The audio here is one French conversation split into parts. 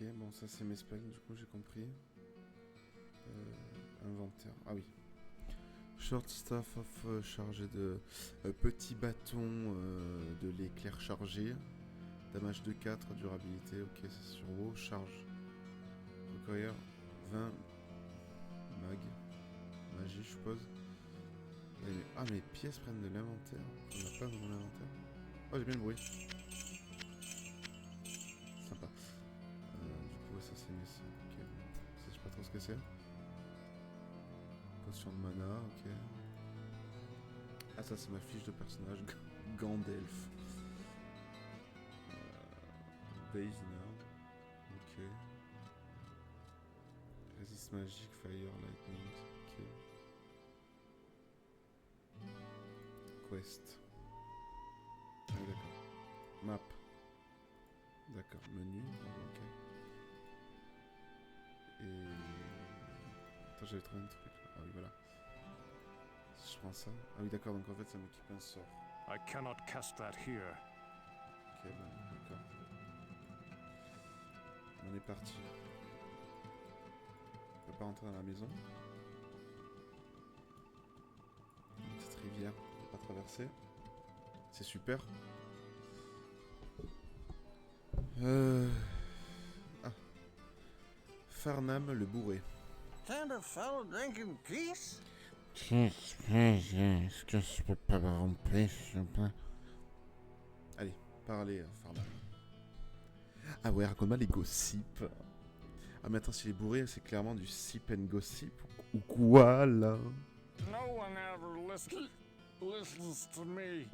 Ok, bon, ça c'est mes spells, du coup, j'ai compris. Inventaire. Ah oui. Short staff of chargé de petit bâton de l'éclair chargé. Damage de 4, durabilité, ok, c'est sur WoW. Charge. Require 20. Mag. Magie, je suppose. Ah, mes pièces prennent de l'inventaire. On n'a pas dans mon inventaire. Oh, j'ai bien le bruit. Sympa. Du coup, assassiner ça. Ok, bon. Je sais pas trop ce que c'est. Potion de mana, ok. Ah, ça, c'est ma fiche de personnage. Gandalf. Base now. Ok. Résiste magique, fire, lightning. Ok. Quest. Ah oui, d'accord. Map. D'accord. Menu. Ok. Et... Attends, j'avais trouvé un truc. Ah oui, voilà. Si je prends ça... Ah oui, d'accord, donc en fait, ça m'équipe un sort. I cannot cast that here. Ok, bon, d'accord. On est parti. On peut pas rentrer dans la maison. Une petite rivière, on peut pas traverser. C'est super. Ah. Farnham le bourré. Can't a fellow drink in peace? Est-ce que je peux pas me remplir, s'il vous plaît? Allez, parlez, Farnham. Ah ouais, raconte-moi les gossips. Ah mais attends, si les bourrés, c'est clairement du sip and gossip ou quoi là? No one ever listens to me.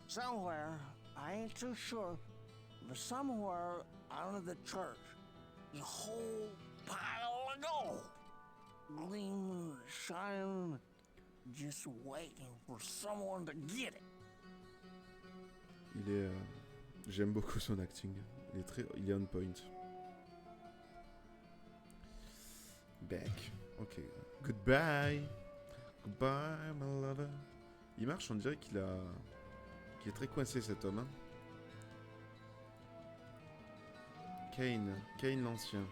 Somewhere, I ain't too sure, but somewhere out of the church, the whole pile of gold, gleaming, shining, just waiting for someone to get it. Il est... J'aime beaucoup son acting. Il est on point. Back. Ok. Goodbye. Goodbye, my lover. Il marche, on dirait qu'il est très coincé cet homme. Hein. Kane l'ancien.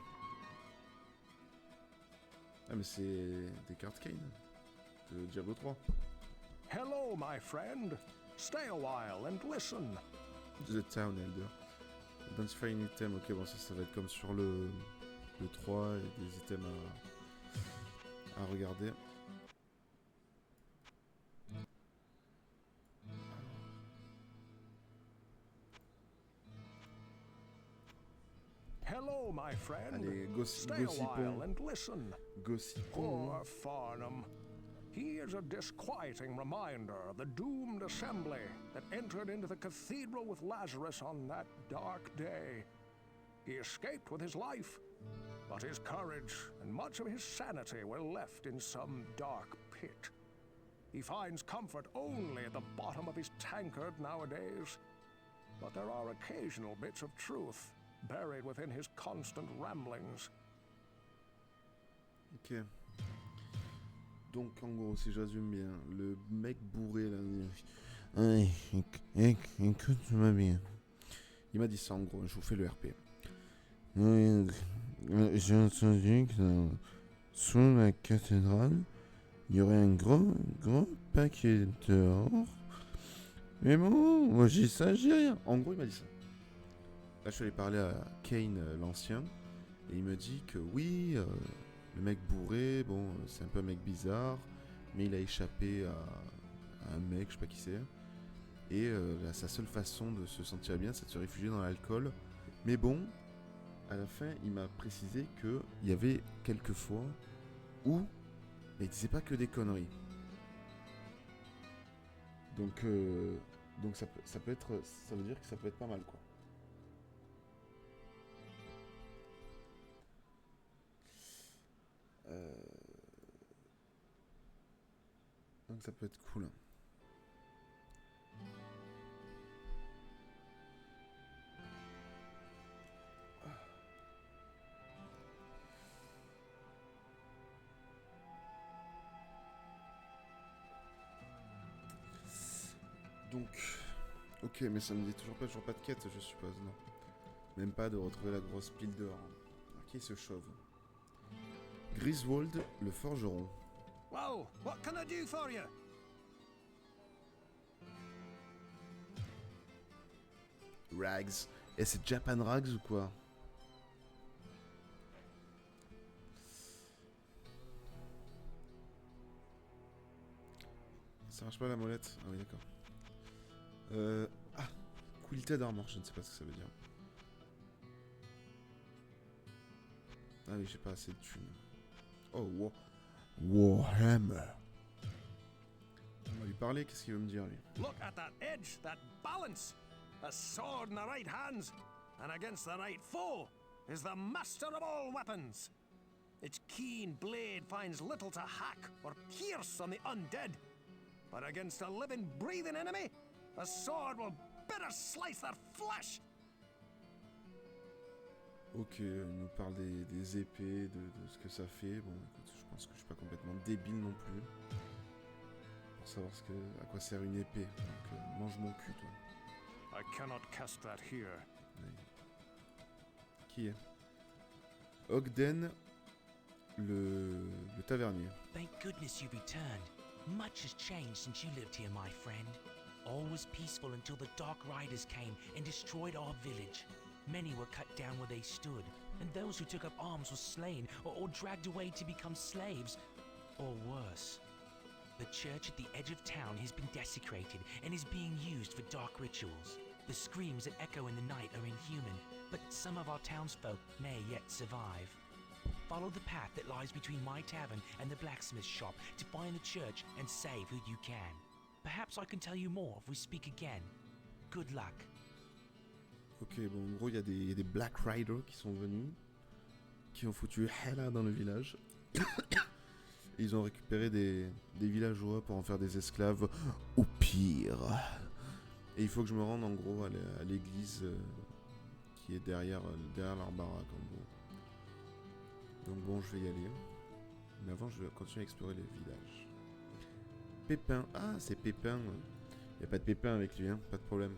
Ah mais c'est des cartes Kane de Diablo 3. Hello, my friend. Stay a while and listen. The Town Elder. Identify an item. Ok, bon, ça va être comme sur le 3 et des items à regarder. Hello, my friend. Allez, Stay a while gossipons. and listen. Gossipons. Poor Farnham. He is a disquieting reminder of the doomed assembly that entered into the cathedral with Lazarus on that dark day. He escaped with his life, but his courage and much of his sanity were left in some dark pit. He finds comfort only at the bottom of his tankard nowadays, but there are occasional bits of truth buried within his constant ramblings. Ok. Donc en gros, si je résume bien, le mec bourré là, Écoute-moi bien. il m'a dit ça en gros, je vous fais le RP. J'ai entendu que sous la cathédrale, il y aurait un gros paquet dehors. Mais bon, moi j'ai ça, j'ai rien. En gros, il m'a dit ça. Là, je suis allé parler à Kane, l'ancien, et il me dit que oui, le mec bourré, bon, c'est un peu un mec bizarre, mais il a échappé à un mec, je sais pas qui c'est, et sa seule façon de se sentir bien, c'est de se réfugier dans l'alcool. Mais bon, à la fin, il m'a précisé qu'il y avait quelques fois où il disait pas que des conneries. Donc ça peut être, ça veut dire que ça peut être pas mal, quoi. Donc ça peut être cool. Donc, ok, mais ça me dit toujours pas de quête, je suppose, non. Même pas de retrouver la grosse pile d'or. Qui est ce chauve? Griswold, le forgeron. Well, what can I do for you? Rags. Et c'est Japan Rags ou quoi? Ça marche pas la molette? Ah oui, d'accord. Ah, Quilted Armor, je ne sais pas ce que ça veut dire. Ah oui, j'ai pas assez de thunes. Oh, wow. Warhammer. On va lui parler, qu'est-ce qu'il veut me dire lui? Look at that edge, that balance. A sword in the right hands, and against the right foe, is the master of all weapons. Its keen blade finds little to hack or pierce on the undead. But against a living, breathing enemy, a sword will better slice their flesh. Ok, il nous parle des épées, de ce que ça fait. Bon, écoute, je pense que je suis pas complètement débile non plus. Pour savoir à quoi sert une épée. Donc, mange mon cul, toi. I cannot cast that here. Qui est Ogden, le tavernier. Thank goodness you returned. Much has changed since you lived here, my friend. All was peaceful until the Dark Riders came and destroyed our village. Many were cut down where they stood, and those who took up arms were slain or dragged away to become slaves, or worse. The church at the edge of town has been desecrated and is being used for dark rituals. The screams that echo in the night are inhuman, but some of our townsfolk may yet survive. Follow the path that lies between my tavern and the blacksmith's shop to find the church and save who you can. Perhaps I can tell you more if we speak again. Good luck. Ok, bon, en gros, il y a des Black Riders qui sont venus, qui ont foutu Hella dans le village. Et ils ont récupéré des villageois pour en faire des esclaves, au pire. Et il faut que je me rende en gros à l'église qui est derrière leur baraque en gros. Donc bon, je vais y aller. Mais avant, je vais continuer à explorer les villages. Pépin. Ah, c'est Pépin. Il n'y a pas de Pépin avec lui, hein, pas de problème.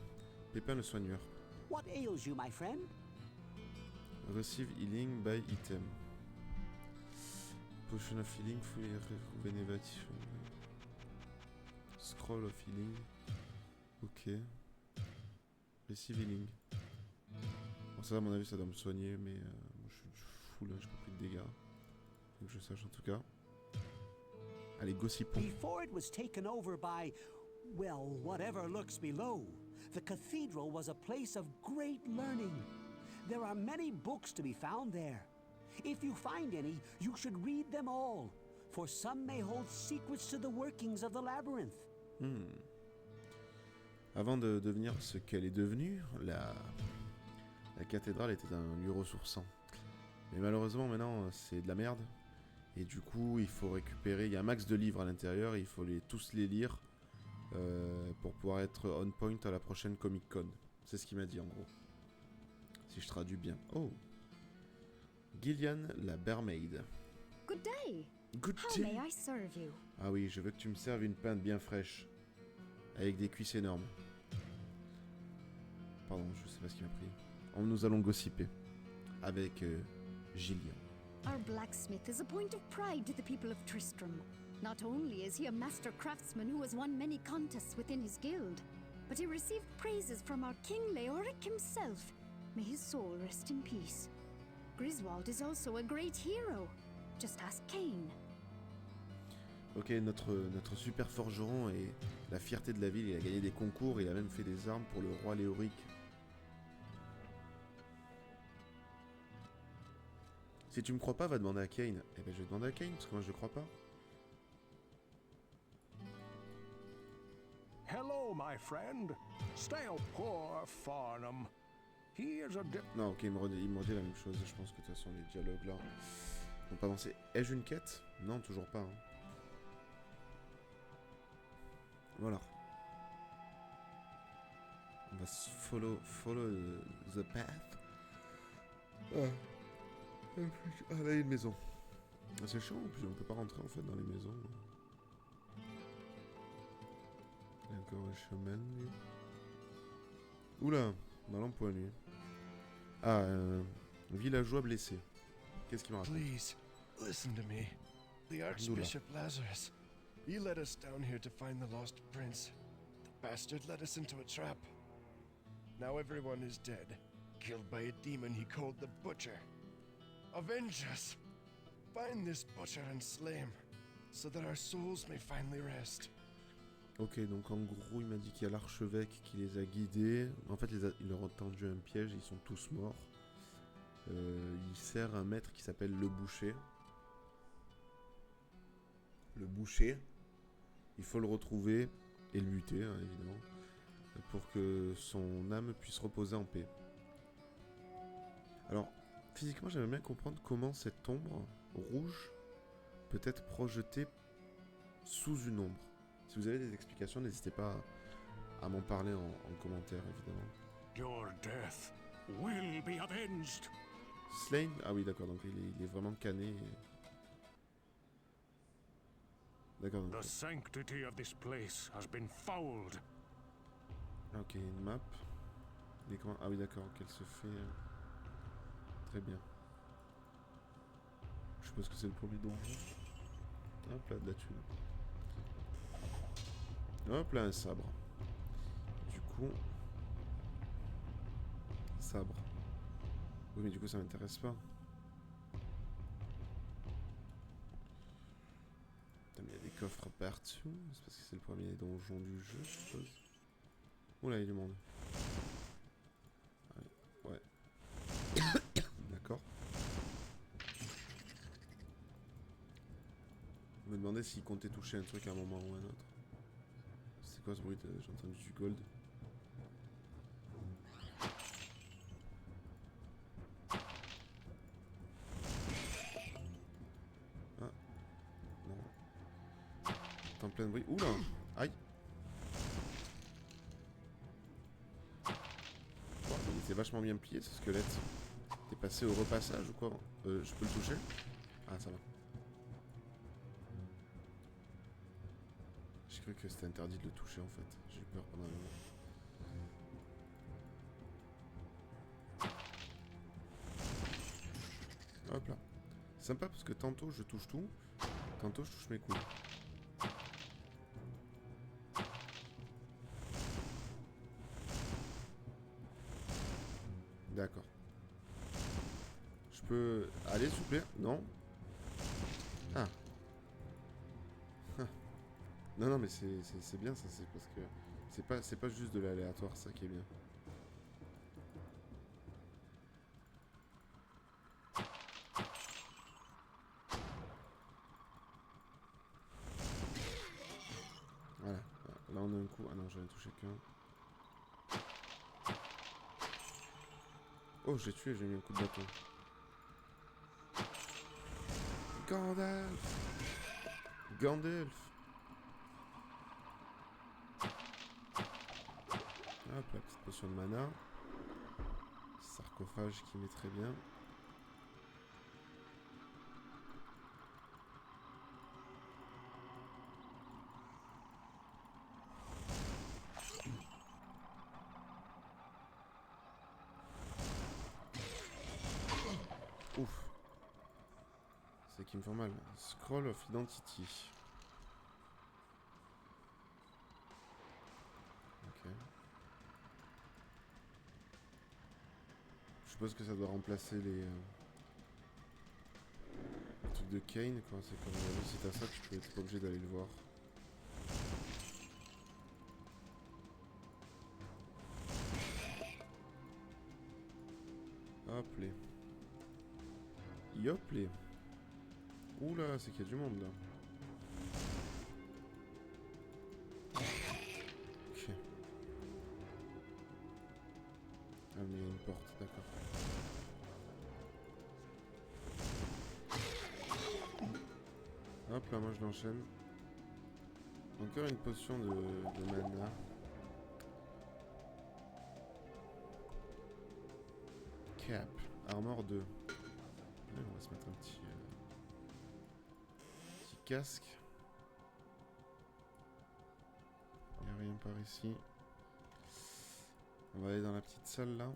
Pépin le soigneur. What ails you, my friend? Receive healing by item. Potion of healing, fully rejuvenative. Scroll of healing. Ok. Receive healing. Bon, ça à mon avis, ça doit me soigner, mais moi, je suis fou là, j'ai pas pris de dégâts. Faut que je sache en tout cas. Allez, gossipons. Before it was taken over by, well, whatever lurks below, the cathedral was a place of great learning. There are many books to be found there. If you find any, you should read them all, for some may hold secrets to the workings of the labyrinth. Avant de devenir ce qu'elle est devenue, la cathédrale était un lieu ressourçant. Mais malheureusement, maintenant, c'est de la merde. Et du coup, il faut récupérer... Il y a un max de livres à l'intérieur, et il faut tous les lire pour pouvoir être on point à la prochaine Comic Con. C'est ce qu'il m'a dit, en gros. Si je traduis bien. Oh, Gillian, la barmaid. Good day. Good How day. may I serve you? Ah oui, je veux que tu me serves une pinte bien fraîche. Avec des cuisses énormes. Pardon, je sais pas ce qu'il m'a pris. Nous allons gossiper. Avec Gillian. Our blacksmith is a point of pride to the people of Tristram. Not only is he a master craftsman who has won many contests within his guild, but he received praises from our king Leoric himself. May his soul rest in peace. Griswold is also a great hero. Just ask Cain. Ok, notre super forgeron est la fierté de la ville. Il a gagné des concours, il a même fait des armes pour le roi Léoric. Si tu me crois pas, va demander à Cain. Eh ben je vais demander à Cain, parce que moi je le crois pas. Hello, my friend. Stale poor Farnham. He is a Non, ok, il me redit la même chose. Je pense que de toute façon, les dialogues là n'ont pas avancé. Ai-je une quête? Non, toujours pas. Hein. Voilà. On va follow the path. Ah, là, il y a une maison. Ah, c'est chiant, puis on peut pas rentrer en fait dans les maisons. Il y a encore un chemin. Oula, on a l'empoigne lui. Ah, villageois blessé. Qu'est-ce qu'il me raconte? Please, listen to me. The Archbishop Lazarus. He led us down here to find the lost prince. The bastard led us into a trap. Now everyone is dead, killed by a demon he called the Butcher. Avenge us! Find this Butcher and slay him, so that our souls may finally rest. Ok, donc en gros, il m'a dit qu'il y a l'archevêque qui les a guidés. En fait, il leur a tendu un piège, ils sont tous morts. Il sert un maître qui s'appelle le boucher. Le boucher, il faut le retrouver et le buter, hein, évidemment, pour que son âme puisse reposer en paix. Alors, physiquement, j'aimerais bien comprendre comment cette ombre rouge peut être projetée sous une ombre. Si vous avez des explications, n'hésitez pas à m'en parler en commentaire, évidemment. Your death will be avenged. Slain? Ah oui, d'accord, donc il est vraiment cané. D'accord, donc... The sanctity of this place has been fouled. Ok, une map. Ah oui, d'accord, qu'elle se fait... Très bien. Je suppose que c'est le premier donjon. Hop là, de la thune. Hop là, un sabre. Du coup... Sabre. Oui, mais du coup, ça m'intéresse pas. Putain, mais il y a des coffres partout. C'est parce que c'est le premier donjon du jeu, je suppose. Oula, il y a du monde. Allez, ouais. D'accord. Je me demandais s'il comptait toucher un truc à un moment ou un autre. C'est quoi ce bruit? J'ai entendu du gold. Ah. Non. T'es en plein bruit. Oula. Aïe. Oh, il était vachement bien plié ce squelette. T'es passé au repassage ou quoi? Je peux le toucher? Ah, ça va. J'ai cru que c'était interdit de le toucher en fait. J'ai eu peur pendant un moment. Hop là. C'est sympa parce que tantôt je touche tout, tantôt je touche mes couilles. D'accord. Je peux aller s'il vous plaît? Non? Ah. Non, non, mais c'est bien ça, c'est parce que c'est pas juste de l'aléatoire, ça qui est bien. Voilà, là on a un coup. Ah non, j'en ai touché qu'un. Oh, j'ai tué, j'ai mis un coup de bâton. Gandalf! Gandalf! Hop, la petite potion de mana. Sarcophage qui met très bien. Ouf. C'est qui me fait mal. Scroll of Identity. Ok. Je suppose que ça doit remplacer les trucs de Kane, quoi. C'est comme si t'as ça, tu peux être pas obligé d'aller le voir. Hop les. Yop les. Oula, c'est qu'il y a du monde là. Ok. Ah mais il y a une porte, d'accord. Hop là, moi je l'enchaîne. Encore une potion de mana. Cap. Armor 2. Allez, on va se mettre un petit casque. Il n'y a rien par ici. On va aller dans la petite salle là.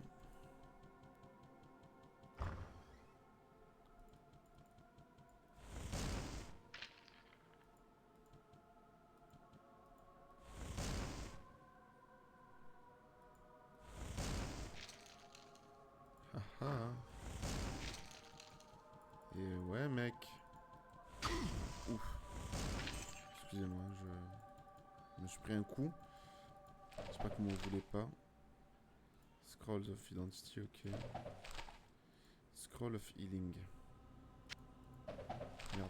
me suis pris un coup. Je sais pas comment on voulait pas. Scrolls of Identity, ok. Scroll of Healing. Merde.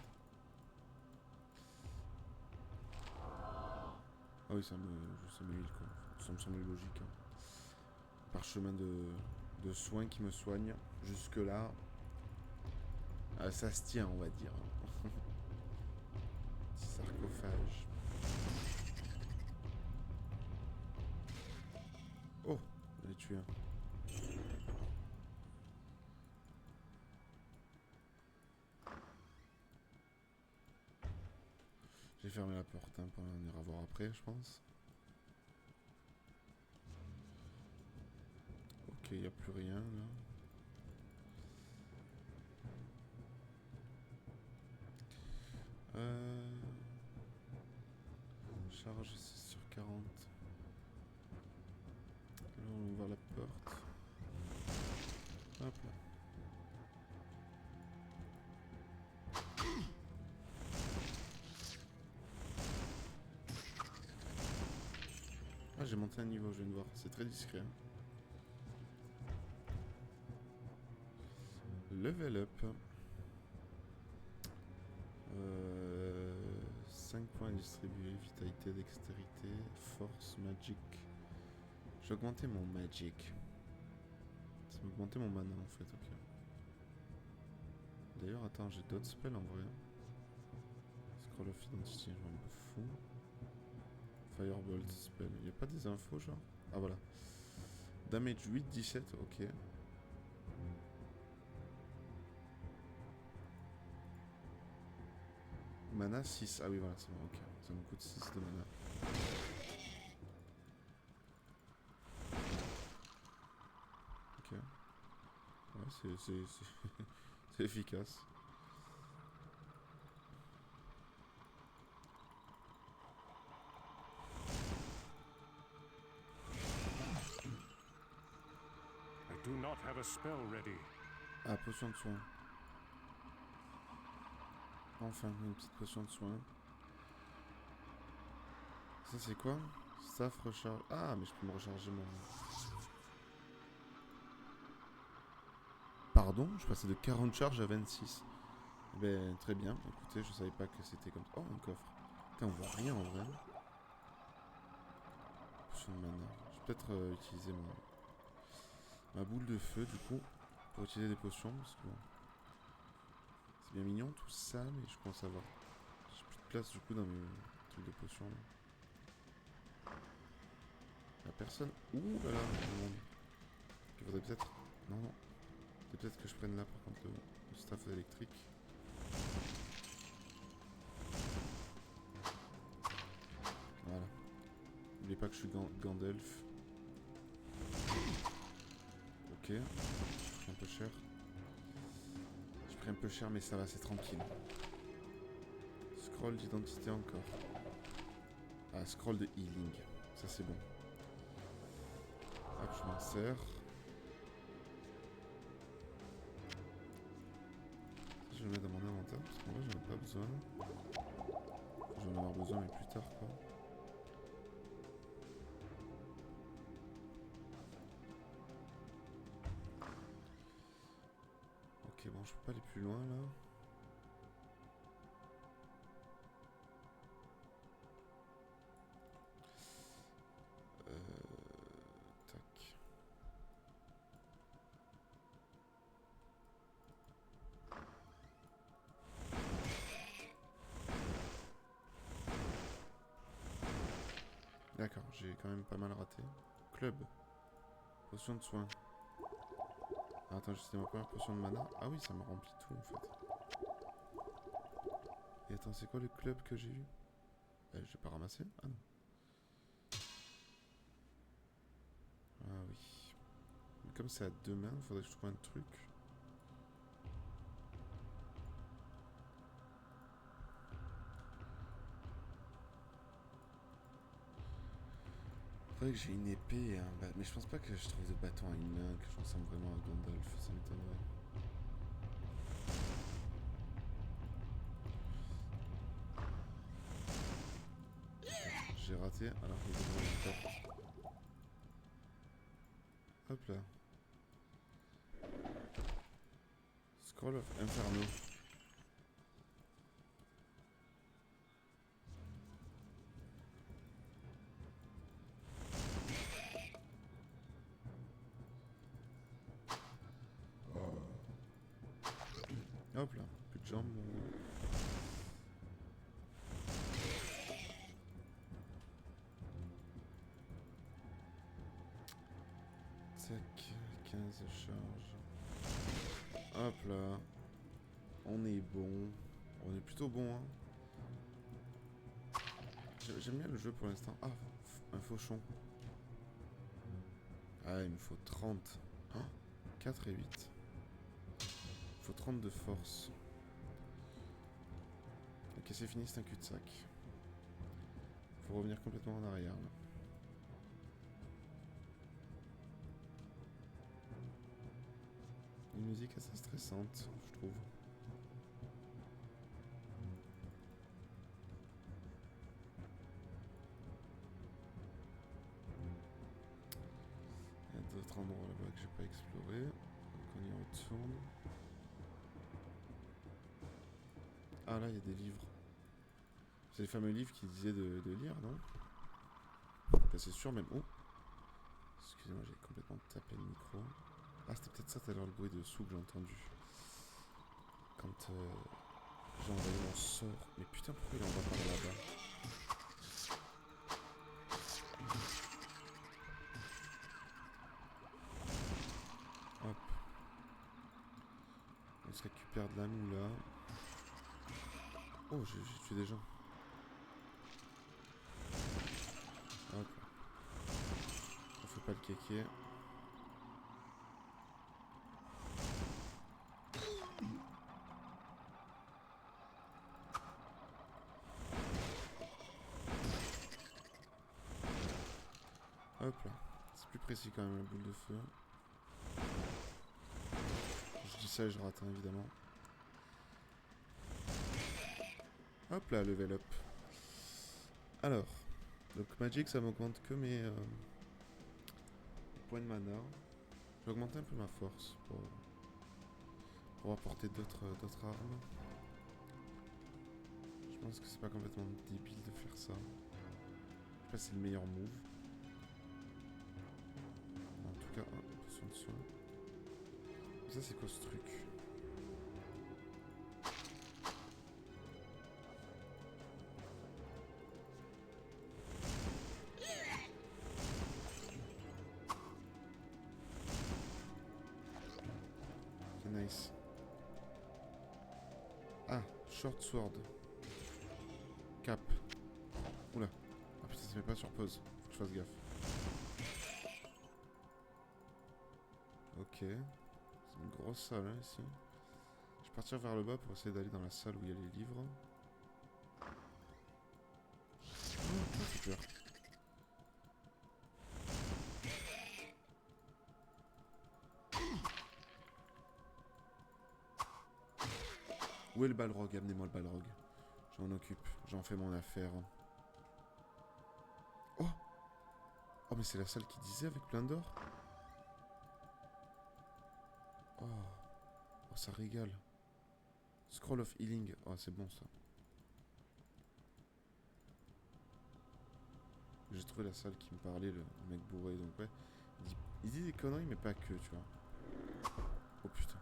Ah oui, ça me heal quoi. Ça me semble logique. Hein. Parchemin de soins qui me soigne. Jusque là, ça se tient, on va dire. Petit sarcophage. Oh, j'en ai tué un. J'ai fermé la porte, hein, on ira voir après, je pense. Ok, il n'y a plus rien là. Charge 6 sur 40. Là, on ouvre la porte. Hop là. Ah, j'ai monté un niveau, je viens de voir. C'est très discret. Hein. Level up. 5 points distribués, vitalité, dextérité, force, magic. J'ai augmenté mon magic. Ça m'a augmenté mon mana en fait, ok. D'ailleurs, attends, j'ai d'autres spells en vrai. Scroll of Identity, je m'en fous. Firebolt spell, il n'y a pas des infos genre? Ah voilà. Damage 8, 17, ok. Mana 6, ah oui voilà, c'est bon, ok. Ça me coûte 6 de mana. Ok. Ouais, c'est efficace. I do not have a spell ready. Ah, potion de soin. Enfin, une petite potion de soin. Ça c'est quoi? Staff recharge. Ah, mais je peux me recharger mon... Pardon, je passais de 40 charges à 26. Ben, très bien. Écoutez, je savais pas que c'était comme ça. Oh, un coffre. Putain, on voit rien en vrai. Potion de mana. Je vais peut-être utiliser ma boule de feu, du coup, pour utiliser des potions, parce que... C'est bien mignon tout ça, mais je commence à avoir... J'ai plus de place, du coup, dans mes trucs de potions, là. Y'a personne. Ouh là là, le monde. Il faudrait peut-être... Non, non. Peut-être que je prenne là, par contre, le staff électrique. Voilà. N'oubliez pas que je suis Gandalf. Ok. Je pris un peu cher. Je pris un peu cher, mais ça va, c'est tranquille. Scroll d'identité encore. Ah, scroll de healing. Ça, c'est bon. Hop, je m'en sers. Je vais le mettre dans mon inventaire, parce qu'en vrai, j'en ai pas besoin. J'en vais en avoir besoin, mais plus tard, quoi. Ok, bon, je peux pas aller plus loin, là. Tac. D'accord, j'ai quand même pas mal raté. Club. Potion de soin. Ah, attends, c'était ma première potion de mana. Ah oui, ça me remplit tout en fait. Et attends, c'est quoi le club que j'ai eu? J'ai pas ramassé? Ah non. Ah oui. Mais comme c'est à deux mains, il faudrait que je trouve un truc. Faudrait que j'ai une épée et un bâton. Mais je pense pas que je trouve de bâton à une main, que je ressemble vraiment à Gandalf, ça m'étonnerait. J'ai j'ai raté alors qu'il était devant une porte. Hop là. Scroll of Inferno. Hop là, plus de jambes. Tac, 15 charges. Hop là. On est bon. On est plutôt bon, hein. J'aime bien le jeu pour l'instant. Ah, un fauchon. Ah, il me faut 30. Oh, 4 et 8. Il faut 30 de force. Ok, c'est fini, c'est un cul-de-sac. Faut revenir complètement en arrière, là. Une musique assez stressante, je trouve. Il y a d'autres endroits là-bas que j'ai pas exploré. Donc on y retourne. Ah là, il y a des livres. C'est les fameux livres qui disaient de lire, non? Enfin, c'est sûr même. Oh! Excusez-moi, j'ai complètement tapé le micro. Ah, c'était peut-être ça tout à l'heure, le bruit de sous que j'ai entendu. Quand j'ai envoyé mon sort. Mais putain, pourquoi il envoie par là-bas? Hop. On se récupère de la moula. Oh, j'ai tué des gens. Hop. On fait pas le kéké. Hop là. C'est plus précis quand même la boule de feu. Je dis ça et je rate, hein, évidemment. Hop là, level up. Alors. Donc Magic, ça m'augmente que mes points de mana. Je vais augmenter un peu ma force pour apporter d'autres armes. Je pense que c'est pas complètement débile de faire ça. Je sais pas si c'est le meilleur move. En tout cas, potion de soin. Ça, c'est quoi ce truc? Ok, nice. Ah, short sword. Cap. Oula. Ah putain, ça se met pas sur pause. Faut que je fasse gaffe. Ok. C'est une grosse salle, hein, ici. Je vais partir vers le bas pour essayer d'aller dans la salle où il y a les livres. Oh, j'ai peur. Où est le balrog? Amenez-moi le balrog. Je m'en occupe. J'en fais mon affaire. Oh! Oh, mais c'est la salle qui disait avec plein d'or? Oh. Oh, ça régale. Scroll of Healing. Oh, c'est bon ça. J'ai trouvé la salle qui me parlait, le mec bourré. Donc ouais. Il dit des conneries, mais pas que, tu vois. Oh putain.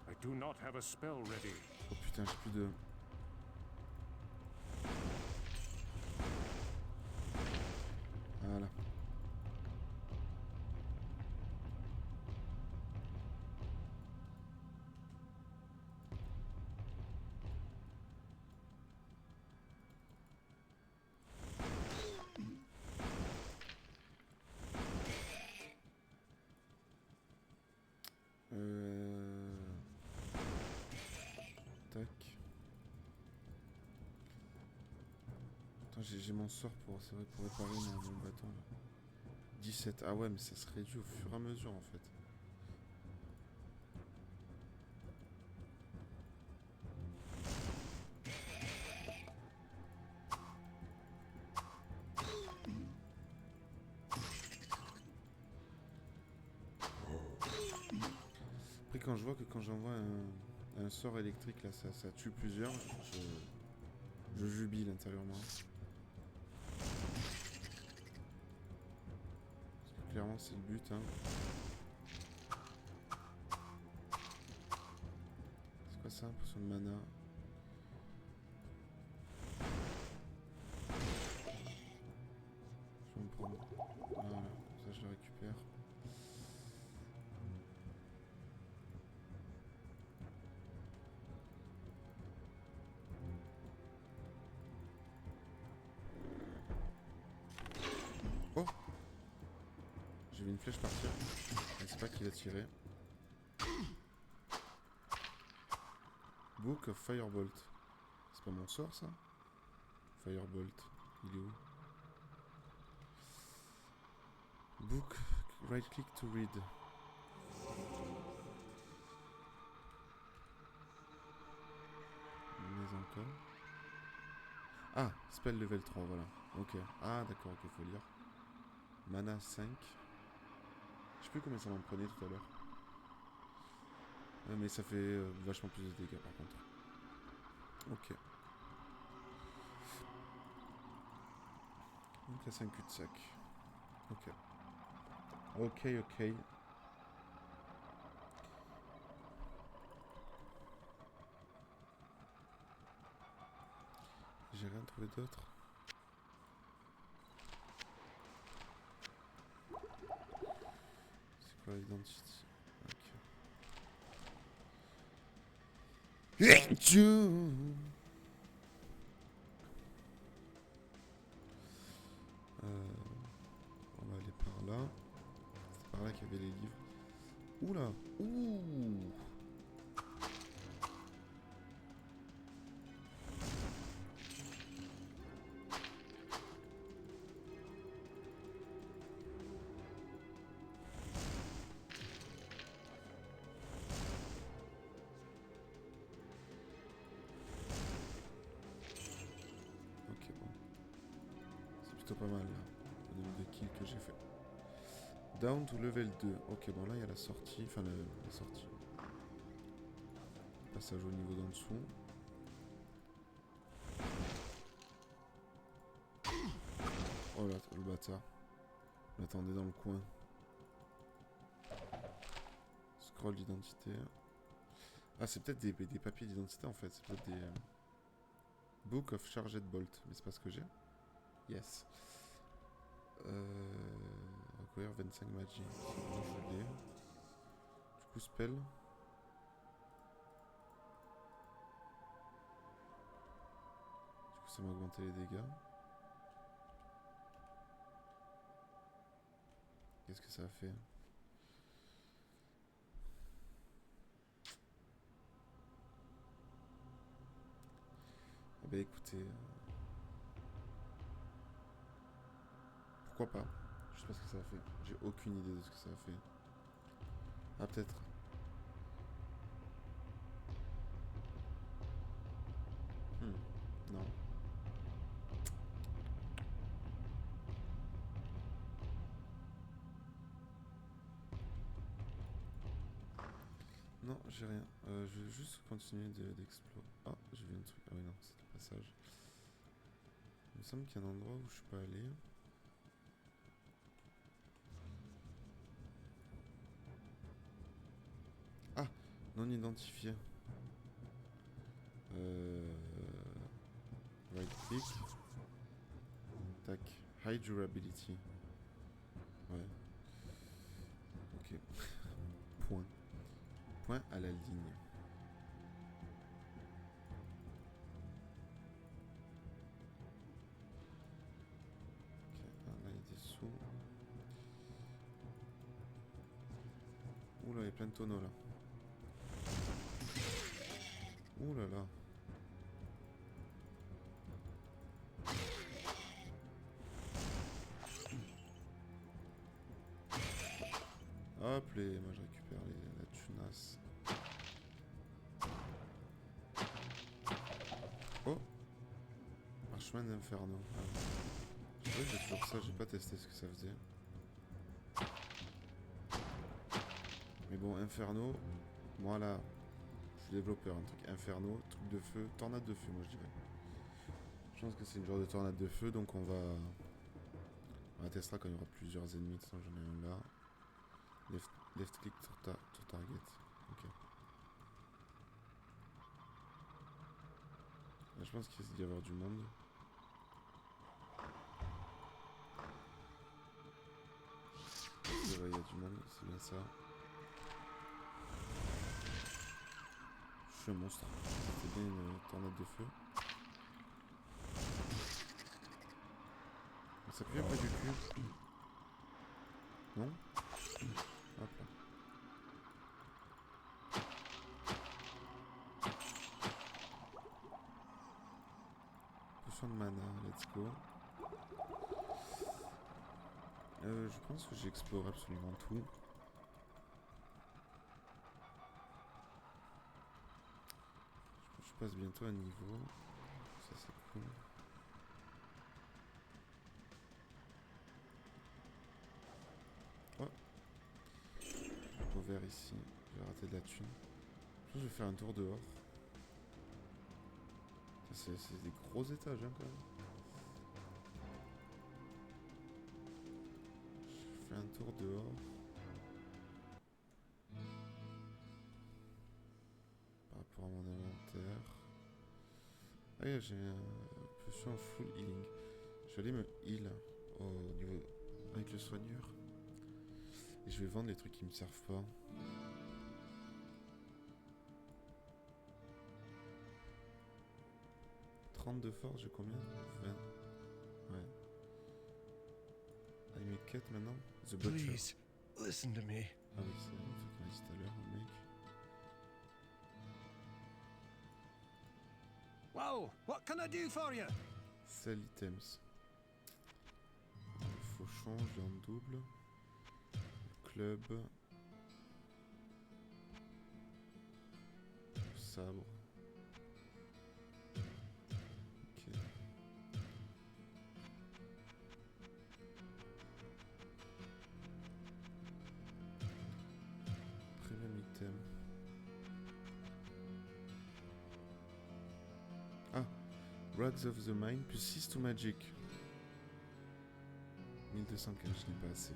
I do not have a spell ready. Oh putain, j'ai plus de... Voilà. Tac. Attends, j'ai mon sort pour, c'est vrai, pour réparer mon bâton là. 17. Ah ouais, mais ça se réduit au fur et à mesure en fait. quand je vois que quand j'envoie un sort électrique, là, ça tue plusieurs, je jubile intérieurement. Parce que clairement, c'est le but, hein. C'est quoi ça? Potion de mana. Je vais me prendre. Voilà, ça je le récupère. Oh! J'ai vu une flèche partir. Je sais pas qui l'a tiré. Book of Firebolt. C'est pas mon sort ça? Firebolt. Il est où? Book, right click to read. Mais encore. Ah, spell level 3, voilà. Ok. Ah, d'accord, ok, faut lire. Mana 5. Je sais plus combien ça m'en prenait tout à l'heure. Mais ça fait vachement plus de dégâts par contre. Ok. Donc là c'est un cul-de-sac. Ok. Ok, ok. J'ai rien trouvé d'autre. C'est quoi l'identité? On va aller par là. C'est par là qu'il y avait les livres. Oula! Ouh! Ok, bon. C'est plutôt pas mal là, au niveau des kills que j'ai fait. Down to level 2. Ok, bon là il y a la sortie. Enfin, la sortie. Passage au niveau d'en dessous. Oh là, le bâtard. On l'attendait dans le coin. Scroll d'identité. Ah, c'est peut-être des papiers d'identité en fait. C'est peut-être des... Book of Charged Bolt. Mais c'est pas ce que j'ai. Yes. Acquire 25 magic. Bon, je l'ai. Du coup, spell. Du coup, ça m'a augmenté les dégâts. Qu'est-ce que ça a fait? Ah bah écoutez... pourquoi pas? Je sais pas ce que ça a fait. J'ai aucune idée de ce que ça a fait. Ah peut-être. Non. Non, j'ai rien. Je vais juste continuer d'explorer. Ah, j'ai vu un truc. Ah oui, non, c'est le passage. Il me semble qu'il y a un endroit où je suis pas allé. Ah, non identifié. Right click. Tac. High durability. Ouais. Ok. Point. Point à la ligne. Ok, là il y a des sous. Oula, il y a plein de tonneaux là. Ouh là là. Hop, moi je récupère la tunasse. Oh, parchemin d'inferno. Ah. Je sais que j'ai toujours ça, j'ai pas testé ce que ça faisait. Mais bon, inferno, Moi là, je suis développeur, un truc inferno, truc de feu, tornade de feu moi je dirais. Je pense que c'est une genre de tornade de feu, donc on la testera quand il y aura plusieurs ennemis. De toute façon, j'en ai un là. Left click sur target. Ok. Là, je pense qu'il risque d'y avoir du monde. Ouais, il y a du monde, c'est bien ça. Je suis un monstre. C'était bien une tornade de feu. Ça pue pas du cul. Non? Hop là. Potion de mana, let's go. Je pense que j'ai exploré absolument tout. Je passe bientôt à niveau. Ça c'est cool. Oh. Au vert ici. J'ai raté de la thune. Je vais faire un tour dehors. C'est des gros étages hein, quand même. Je fais un tour dehors. Par rapport à mon inventaire. Ah oui, j'ai un potion full healing. Je vais aller me heal au niveau avec le soigneur. Et je vais vendre les trucs qui me servent pas. De force, j'ai combien? 20. Ouais. Ah, il met quête maintenant? The Butcher. Please, listen to me. Ah oui, c'est le truc qu'il m'a dit tout à l'heure, le mec. Well, what can I do for you? Sell items. Le fauchon, je l'ai en double. Le club. Le sabre. Rags of the Mind plus 6 to Magic. 1215, je l'ai pas assez.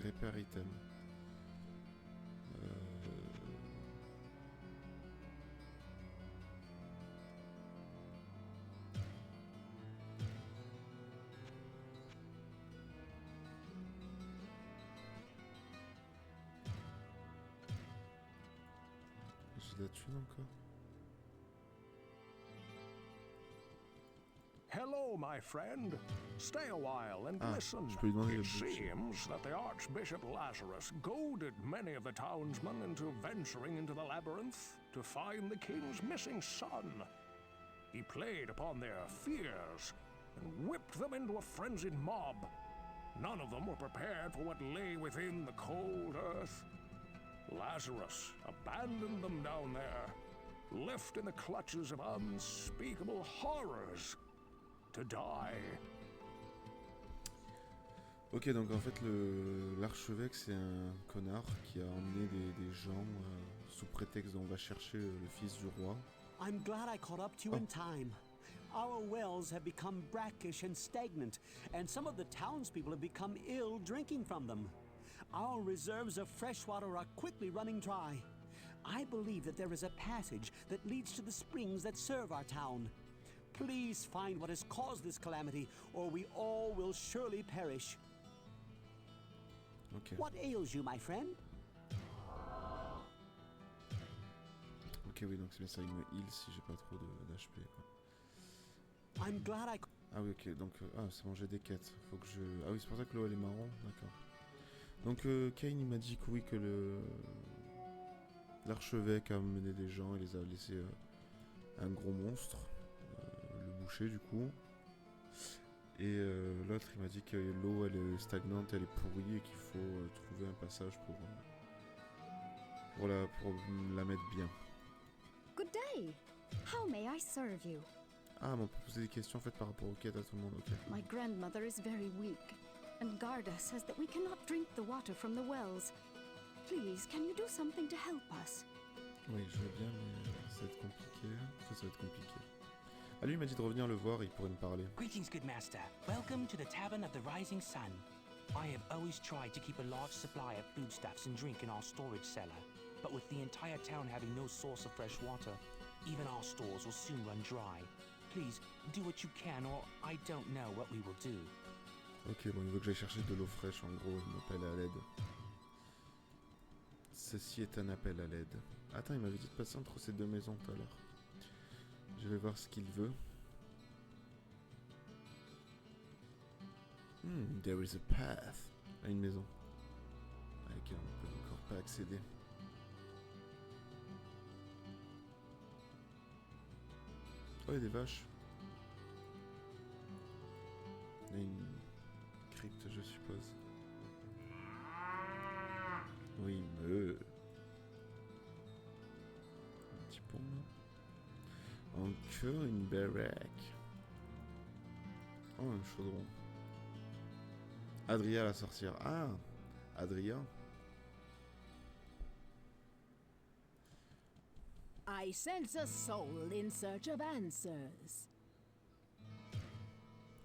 Repair item. J'ai de la thune encore. Hello, my friend. Stay a while and listen. Je peux lui demander le It budget. seems that the Archbishop Lazarus goaded many of the townsmen into venturing into the labyrinth to find the king's missing son. He played upon their fears and whipped them into a frenzied mob. None of them were prepared for what lay within the cold earth. Lazarus abandoned them down there, left in the clutches of unspeakable horrors. To die. Ok, donc en fait l'archevêque c'est un connard qui a emmené des gens sous prétexte qu'on va chercher le fils du roi. I'm glad I caught up to you in time. Our wells have become brackish and stagnant, and some of the townspeople have become ill drinking from them. Our reserves of fresh water are quickly running dry. I believe that there is a passage that leads to the springs that serve our town. Please find what has caused this calamity, or we all will surely perish. Ok. What ails you, my friend? Ok, oui, donc c'est bien ça, il me heal si j'ai pas trop d'HP. I'm glad I... Ah oui, ok, donc c'est bon, j'ai des quêtes. Faut que je... Ah oui, c'est pour ça que l'eau elle est marron, d'accord. Donc Kane il m'a dit que oui, que l'archevêque a mené des gens et les a laissés un gros monstre. Le boucher du coup. Et l'autre il m'a dit que l'eau elle est stagnante, elle est pourrie et qu'il faut trouver un passage pour la mettre bien. Good day. How may I serve you? Ah, mais on peut poser des questions en fait par rapport aux quêtes à tout le monde, ok. My grandmother is very weak, and Garda says that we cannot drink the water from the wells. Please, can you do something to help us? Oui, je veux bien, mais ça va être compliqué. Enfin, ça va être compliqué. Ah, lui, il m'a dit de revenir le voir, il pourrait me parler. Greetings, good master. Welcome to the Tavern of the Rising Sun. I have always tried to keep a large supply of foodstuffs and drink in our storage cellar, but with the entire town having no source of fresh water, even our stores will soon run dry. Please, do what you can, or I don't know what we will do. Ok, bon, il veut que j'aille chercher de l'eau fraîche, en gros, il m'appelle à l'aide. Ceci est un appel à l'aide. Attends, il m'avait dit de passer entre ces deux maisons tout à l'heure. Je vais voir ce qu'il veut. There is a path. À une maison. À laquelle on ne peut encore pas accéder. Oh, il y a des vaches. Il y a une crypte, je suppose. Oui, me. Un petit pont. Encore une baraque. Oh, un chaudron. Adria la sorcière. Ah, Adria. I sense a soul in search of answers.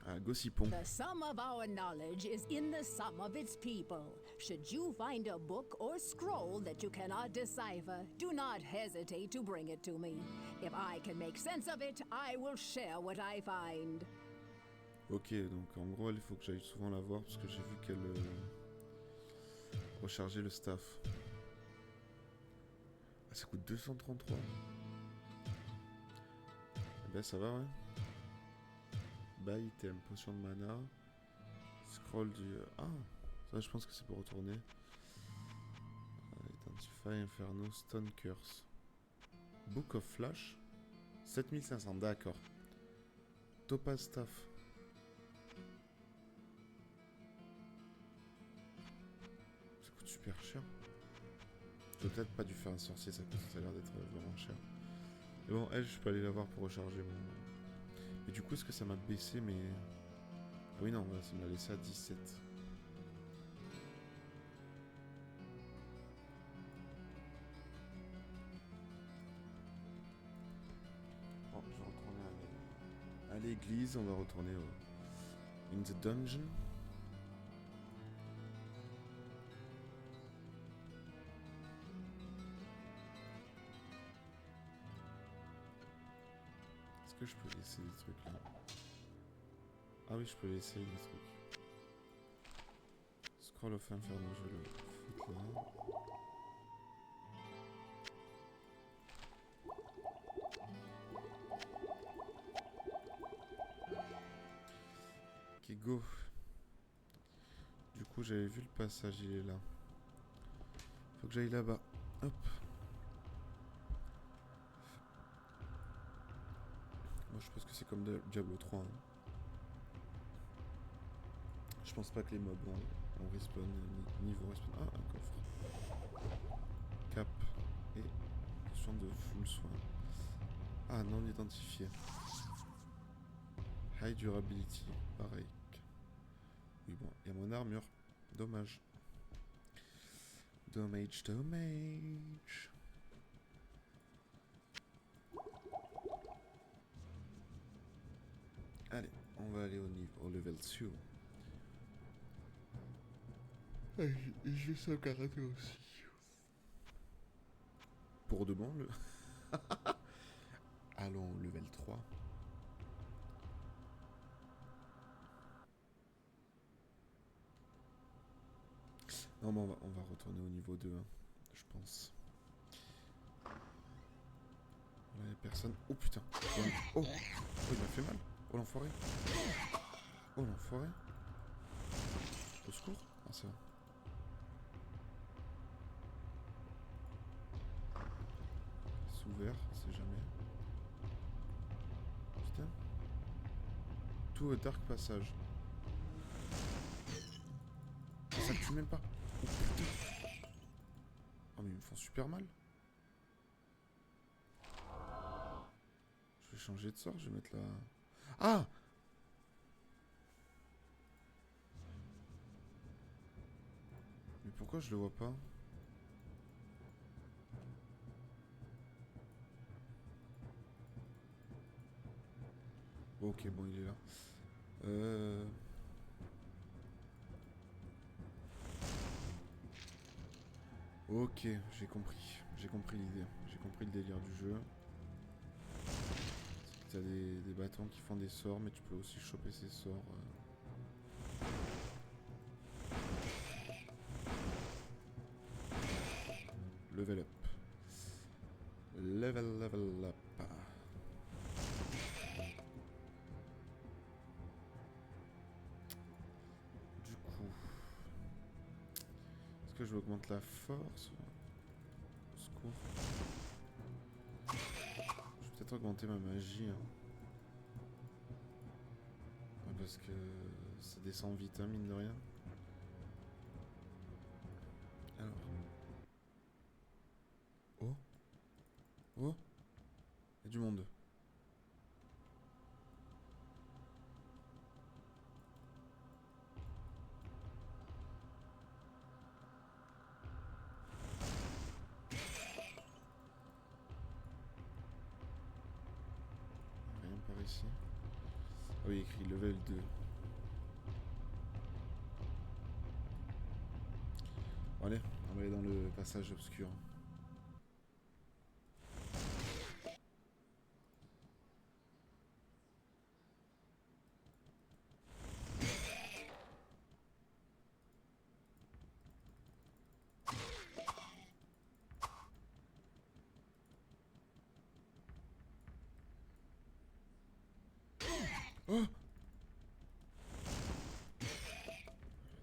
Ah, Gossipon. The sum of our knowledge is in the sum of its people. Should you find a book or scroll that you cannot decipher, do not hesitate to bring it to me. If I can make sense of it, I will share what I find. Ok, donc en gros, il faut que j'aille souvent la voir parce que j'ai vu qu'elle rechargeait le staff. Ah, ça coûte 233. Eh ben, ça va, ouais. Buy item, potion de mana. Scroll du... Ah, ça je pense que c'est pour retourner. Identify Inferno, Stone Curse. Book of Flash. 7500, d'accord. Topaz Staff. Ça coûte super cher. J'ai peut-être pas dû faire un sorcier, ça a l'air d'être vraiment cher. Mais bon, elle, je peux aller la voir pour recharger mon... Et du coup, est-ce que ça m'a baissé mes... Ah oui, non, ça m'a laissé à 17. Bon, je vais retourner à l'église, on va retourner in the dungeon. Est-ce que je peux laisser des trucs là? Ah oui, je peux laisser des trucs. Scroll of Inferno, je vais le foutre là. Ok, go. Du coup, j'avais vu le passage, il est là. Faut que j'aille là-bas. Hop. Moi, je pense que c'est comme Diablo 3. Hein. Je pense pas que les mobs ont respawn, niveau respawn. Ah, un coffre. Cap et potion de full soin. Ah, non identifié. High durability, pareil. Oui, bon, il y a mon armure. Dommage. Dommage. Allez, on va aller au level 2. Et je vais sauvegarder aussi. Pour de bon, le... Allons, level 3. Non, mais on va retourner au niveau 2, hein, je pense. Là, il n'y a personne. Oh putain. Oh, il m'a fait mal. Oh l'enfoiré. Oh l'enfoiré. Au secours. Ah, ça va. C'est ouvert, c'est jamais. Putain. Tout au dark passage. Ça me tue même pas. Oh putain. Oh mais ils me font super mal. Je vais changer de sort, je vais mettre la... Ah! Mais pourquoi je le vois pas? Ok, bon, il est là. Ok, j'ai compris. J'ai compris l'idée. J'ai compris le délire du jeu. C'est que t'as des bâtons qui font des sorts, mais tu peux aussi choper ces sorts. Level up. Level up. Du coup, est-ce que je augmente la force? Au secours. Je vais peut-être augmenter ma magie. Hein. Ouais, parce que ça descend vite, hein, mine de rien. Alors. Oh. Oh. Il y a du monde. Rien par ici. Ah oui, écrit level 2. Bon, allez, on va aller dans le passage obscur. Oh!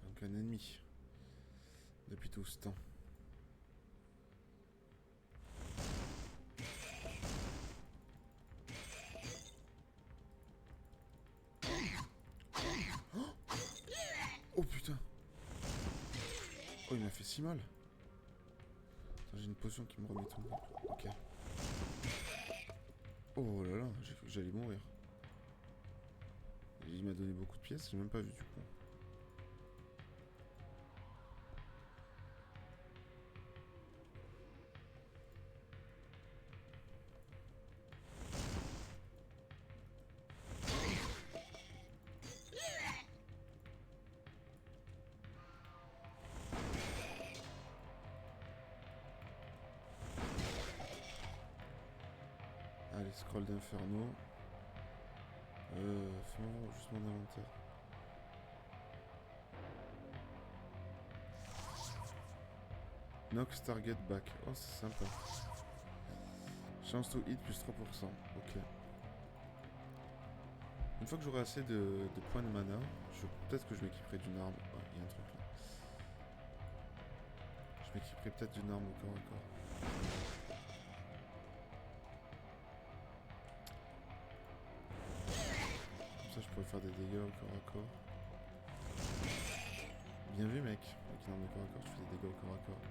Donc un ennemi. Depuis tout ce temps. Oh putain! Oh, il m'a fait si mal! Attends, j'ai une potion qui me remet tout. Ok. Oh là là, j'ai cru que j'allais mourir. Il m'a donné beaucoup de pièces, j'ai même pas vu du coup. Allez, scroll d'inferno. Fais-moi juste mon inventaire. Nox target back. Oh, c'est sympa. Chance to hit plus 3%. Ok. Une fois que j'aurai assez de points de mana, peut-être que je m'équiperai d'une arme. Ouais, il y a un truc là. Je m'équiperai peut-être d'une arme au corps à corps. Comme ça, je pourrais faire des dégâts au corps à corps. Bien vu, mec. Avec une arme au corps à corps, tu fais des dégâts au corps à corps.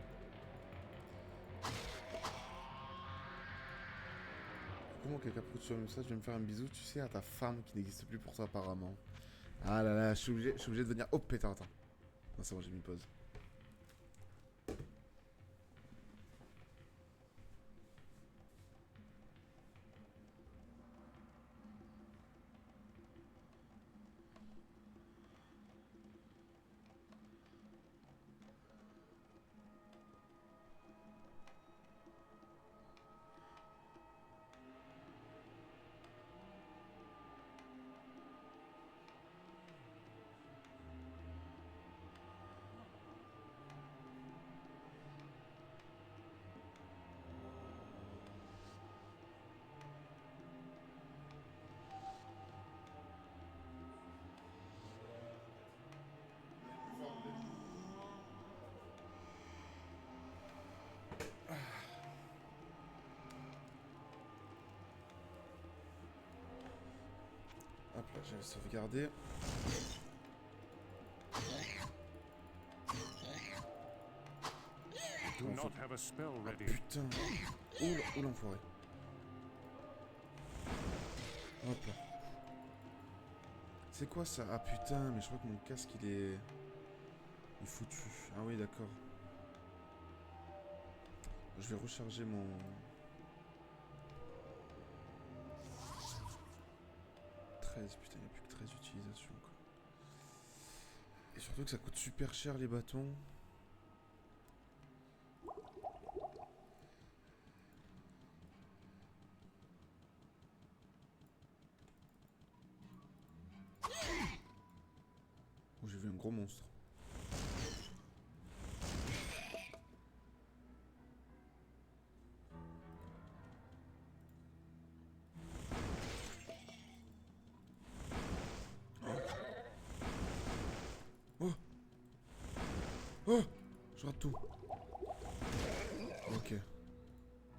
Comment quelqu'un prout sur le message, je vais me faire un bisou, tu sais, à ta femme qui n'existe plus pour toi apparemment. Ah là là, je suis obligé de venir. Oh pétard, attends. Non, c'est bon, j'ai mis pause. Hop là, j'avais sauvegardé. Do not have a spell Ah ready. putain. Oh l'enfoiré. Hop là. C'est quoi ça? Ah putain, mais je crois que mon casque il est foutu. Ah oui, d'accord. Je vais recharger mon 13. 13. Putain, il n'y a plus que 13 utilisations, quoi. Et surtout que ça coûte super cher, les bâtons. Oh, j'ai vu un gros monstre. Oh! Oh! Je rate tout. Ok.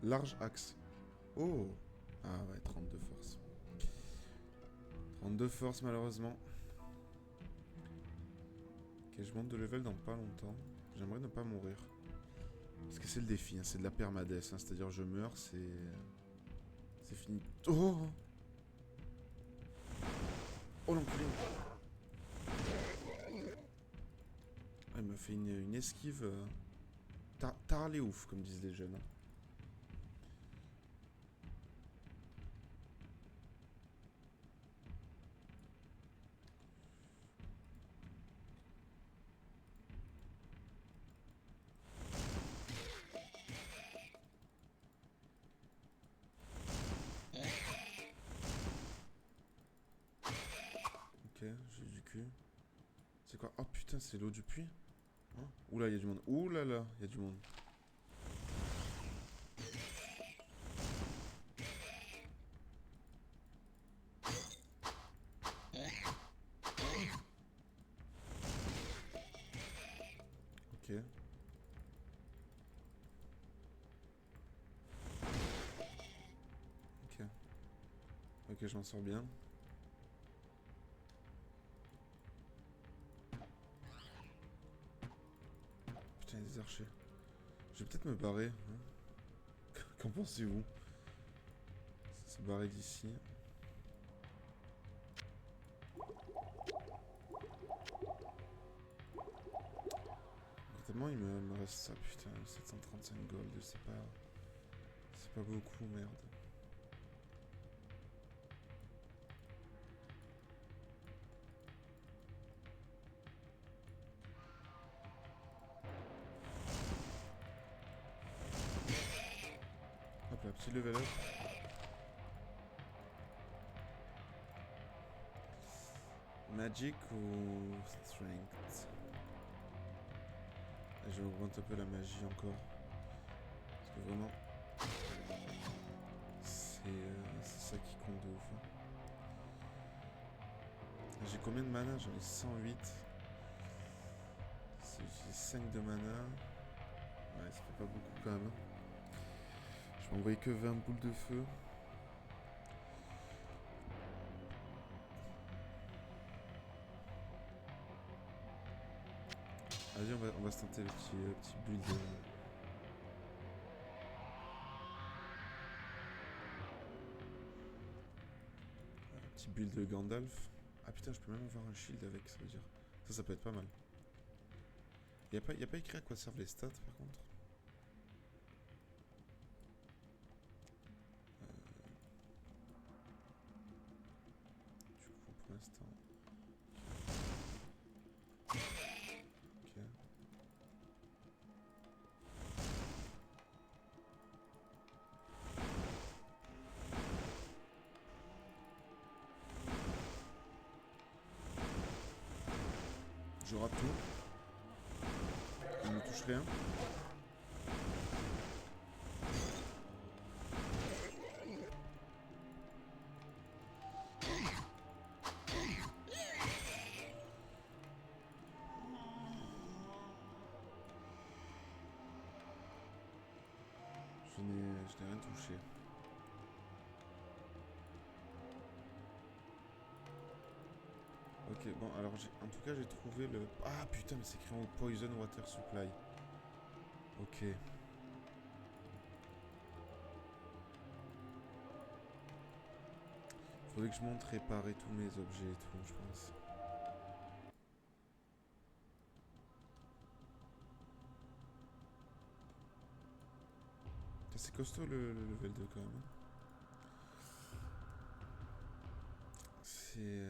Large axe. Oh! Ah ouais, 32 force. 32 force malheureusement. Ok, je monte de level dans pas longtemps. J'aimerais ne pas mourir. Parce que c'est le défi, hein, c'est de la permadesse. Hein, c'est-à-dire je meurs, c'est... C'est fini. Oh! Oh l'enculé! Ah, il m'a fait une esquive... Tard les ouf, comme disent les jeunes. Hein. Ok, j'ai du cul. C'est quoi? Oh putain, c'est l'eau du puits? Hein? Oula, il y a du monde. Oula là, il y a du monde. Ok. Ok. Ok, je m'en sors bien. Putain, il y a des archers. Je vais peut-être me barrer. Hein. Qu'en pensez-vous? Se barrer d'ici. Tellement il me reste ça, putain, 735 gold, c'est pas beaucoup, merde. Hop là, petit level up. Magic ou strength? Et je vais augmenter un peu la magie encore. Parce que vraiment, c'est ça qui compte de ouf. Hein. J'ai combien de mana? J'en ai 108. J'ai 5 de mana. Ouais, ça fait pas beaucoup quand même. Je vais envoyer que 20 boules de feu. Vas-y, on va se tenter le petit build. Petit build de Gandalf. Ah putain, je peux même avoir un shield avec, ça veut dire. Ça peut être pas mal. Y a pas écrit à quoi servent les stats par contre. Du coup, pour l'instant. Ok. Je rate tout. Il ne touche rien. Je n'ai rien touché. Ok, bon, alors en tout cas j'ai trouvé le... Ah putain, mais c'est écrit en Poison Water Supply. Ok. Faudrait que je monte réparer tous mes objets et tout, je pense. C'est costaud le level 2 quand même. C'est... c'est...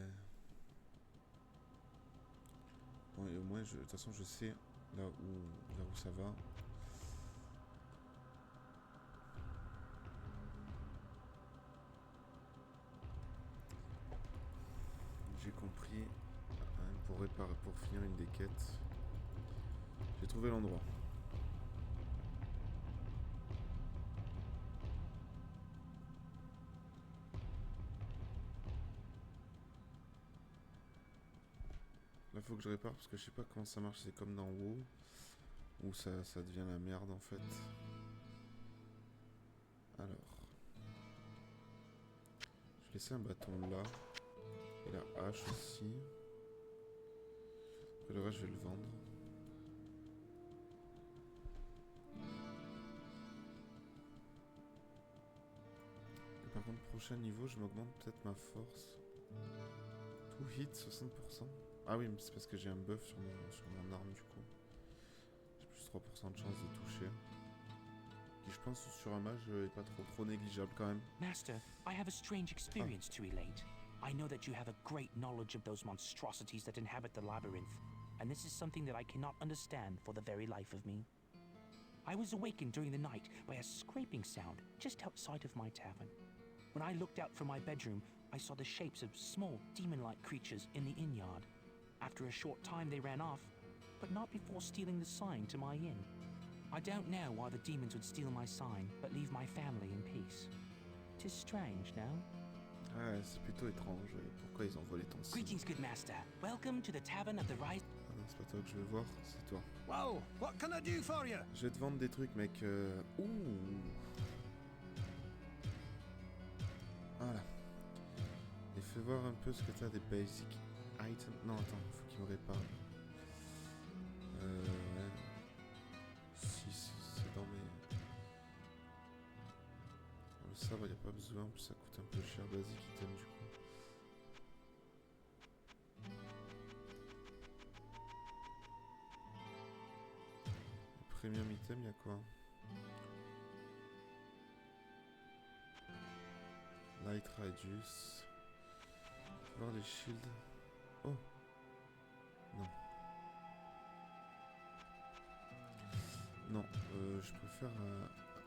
Bon, et au moins, de toute façon, je sais là où ça va. J'ai compris. Pour finir une des quêtes. J'ai trouvé l'endroit. Là, faut que je répare parce que je sais pas comment ça marche. C'est comme dans WoW où ça devient la merde en fait. Alors, je vais laisser un bâton là et la hache aussi. Après le reste, je vais le vendre. Et par contre, prochain niveau, je m'augmente peut-être ma force. Tout hit 60%. Ah oui, mais c'est parce que j'ai un buff sur mon arme du coup. J'ai plus 3% de chance de toucher. Qui je pense sur un mage est pas trop négligeable quand même. Master, I have a strange experience to relate. I know that you have a great knowledge of those monstrosities that inhabit the labyrinth, and this is something that I cannot understand for the very life of me. I was awakened during the night by a scraping sound just outside of my tavern. When I looked out from my bedroom, I saw the shapes of small demon-like creatures in the inn yard. After a short time they ran off, but not before stealing the sign to my inn. I don't know why the demons would steal my sign, but leave my family in peace. 'Tis strange, no? Ah, c'est plutôt étrange. Pourquoi ils ont volé ton signe? Greetings, good master. Welcome to the tavern of the Rise. Ah non, c'est pas toi que je veux voir, c'est toi. Well, what can I do for you? Je vais te vendre des trucs, mec. Ouh. Voilà. Et fais voir un peu ce que t'as des basic items. Non, attends, faut qu'il me répare. Ouais. Si, c'est dans mes... Le sabre, y a pas besoin, en plus ça coûte un peu cher. Basic item du coup. Le premium item, y'a quoi? Light Radius. Voir les shields. Oh. Non. Non, je préfère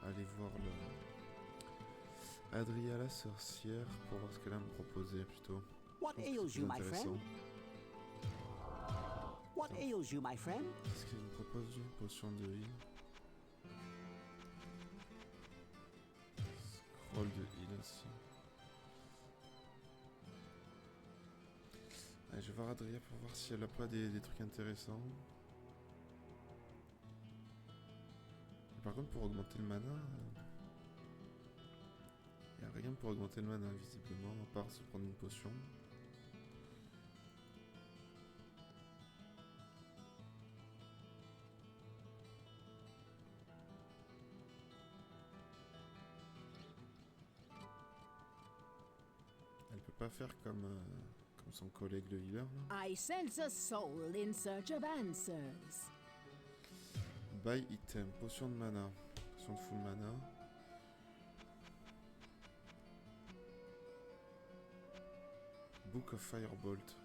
aller voir Adria la sorcière pour voir ce qu'elle a à me proposer plutôt. What ails you, my friend? What ails you, my friend? Qu'est-ce qu'elle me propose? Une potion de heal. Scroll de heal aussi. Allez, je vais voir Adria pour voir si elle a pas des trucs intéressants. Et par contre, pour augmenter le mana, il n'y a rien pour augmenter le mana visiblement, à part se prendre une potion. Elle peut pas faire comme son collègue le healer là. I sense a soul in search of answers. Buy item, potion de mana, potion de full mana. Book of Firebolt.